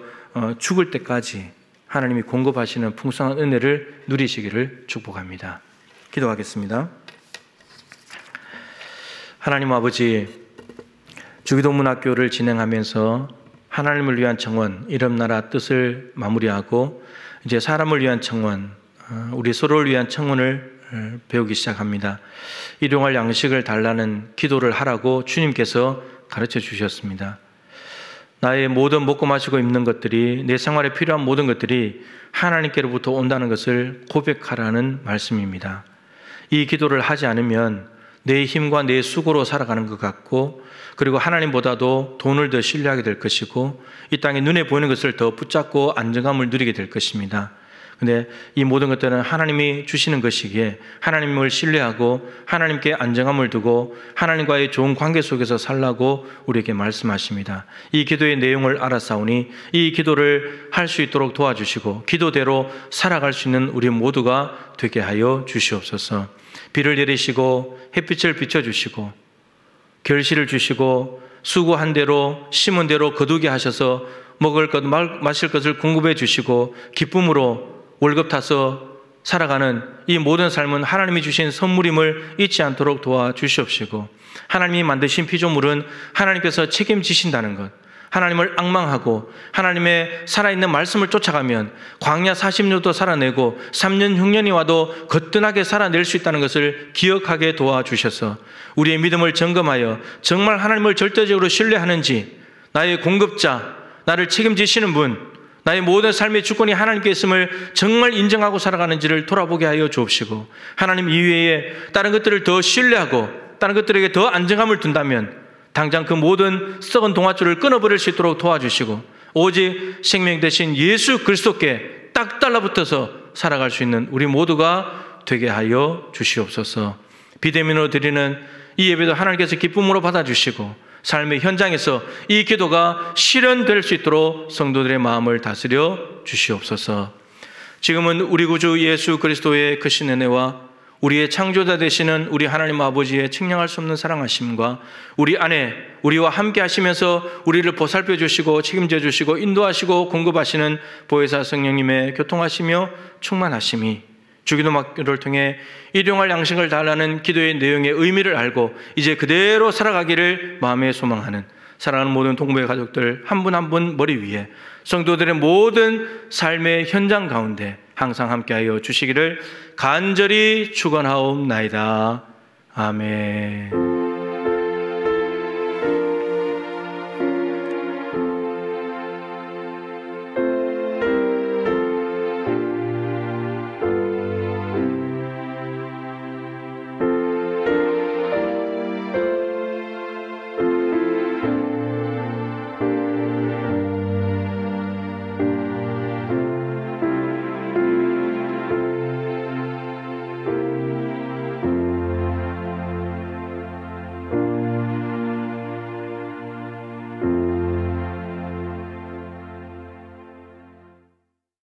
죽을 때까지 하나님이 공급하시는 풍성한 은혜를 누리시기를 축복합니다. 기도하겠습니다. 하나님 아버지, 주기도문학교를 진행하면서 하나님을 위한 청원, 이름 나라 뜻을 마무리하고 이제 사람을 위한 청원, 우리 서로를 위한 청원을 배우기 시작합니다. 일용할 양식을 달라는 기도를 하라고 주님께서 가르쳐 주셨습니다. 나의 모든 먹고 마시고 입는 것들이, 내 생활에 필요한 모든 것들이 하나님께로부터 온다는 것을 고백하라는 말씀입니다. 이 기도를 하지 않으면 내 힘과 내 수고로 살아가는 것 같고, 그리고 하나님보다도 돈을 더 신뢰하게 될 것이고, 이 땅에 눈에 보이는 것을 더 붙잡고 안정감을 누리게 될 것입니다. 근데 이 모든 것들은 하나님이 주시는 것이기에 하나님을 신뢰하고 하나님께 안정함을 두고 하나님과의 좋은 관계 속에서 살라고 우리에게 말씀하십니다. 이 기도의 내용을 알았사오니 이 기도를 할 수 있도록 도와주시고 기도대로 살아갈 수 있는 우리 모두가 되게 하여 주시옵소서. 비를 내리시고 햇빛을 비춰주시고 결실을 주시고 수고한 대로 심은 대로 거두게 하셔서 먹을 것 마실 것을 공급해 주시고 기쁨으로 월급 타서 살아가는 이 모든 삶은 하나님이 주신 선물임을 잊지 않도록 도와주시옵시고, 하나님이 만드신 피조물은 하나님께서 책임지신다는 것, 하나님을 앙망하고 하나님의 살아있는 말씀을 쫓아가면 광야 40년도 살아내고 3년 흉년이 와도 거뜬하게 살아낼 수 있다는 것을 기억하게 도와주셔서 우리의 믿음을 점검하여 정말 하나님을 절대적으로 신뢰하는지, 나의 공급자, 나를 책임지시는 분, 나의 모든 삶의 주권이 하나님께 있음을 정말 인정하고 살아가는지를 돌아보게 하여 주옵시고, 하나님 이외에 다른 것들을 더 신뢰하고 다른 것들에게 더 안정감을 둔다면 당장 그 모든 썩은 동아줄을 끊어버릴 수 있도록 도와주시고 오직 생명 되신 예수 그리스도께 딱 달라붙어서 살아갈 수 있는 우리 모두가 되게 하여 주시옵소서. 비대면으로 드리는 이 예배도 하나님께서 기쁨으로 받아주시고 삶의 현장에서 이 기도가 실현될 수 있도록 성도들의 마음을 다스려 주시옵소서. 지금은 우리 구주 예수 그리스도의 크신 은혜와 우리의 창조자 되시는 우리 하나님 아버지의 측량할 수 없는 사랑하심과 우리 안에 우리와 함께 하시면서 우리를 보살펴 주시고 책임져 주시고 인도하시고 공급하시는 보혜사 성령님의 교통하시며 충만하심이 주기도문학교를 통해 일용할 양식을 달라는 기도의 내용의 의미를 알고 이제 그대로 살아가기를 마음에 소망하는 사랑하는 모든 동부의 가족들 한 분 한 분 머리 위에 성도들의 모든 삶의 현장 가운데 항상 함께하여 주시기를 간절히 축원하옵나이다. 아멘.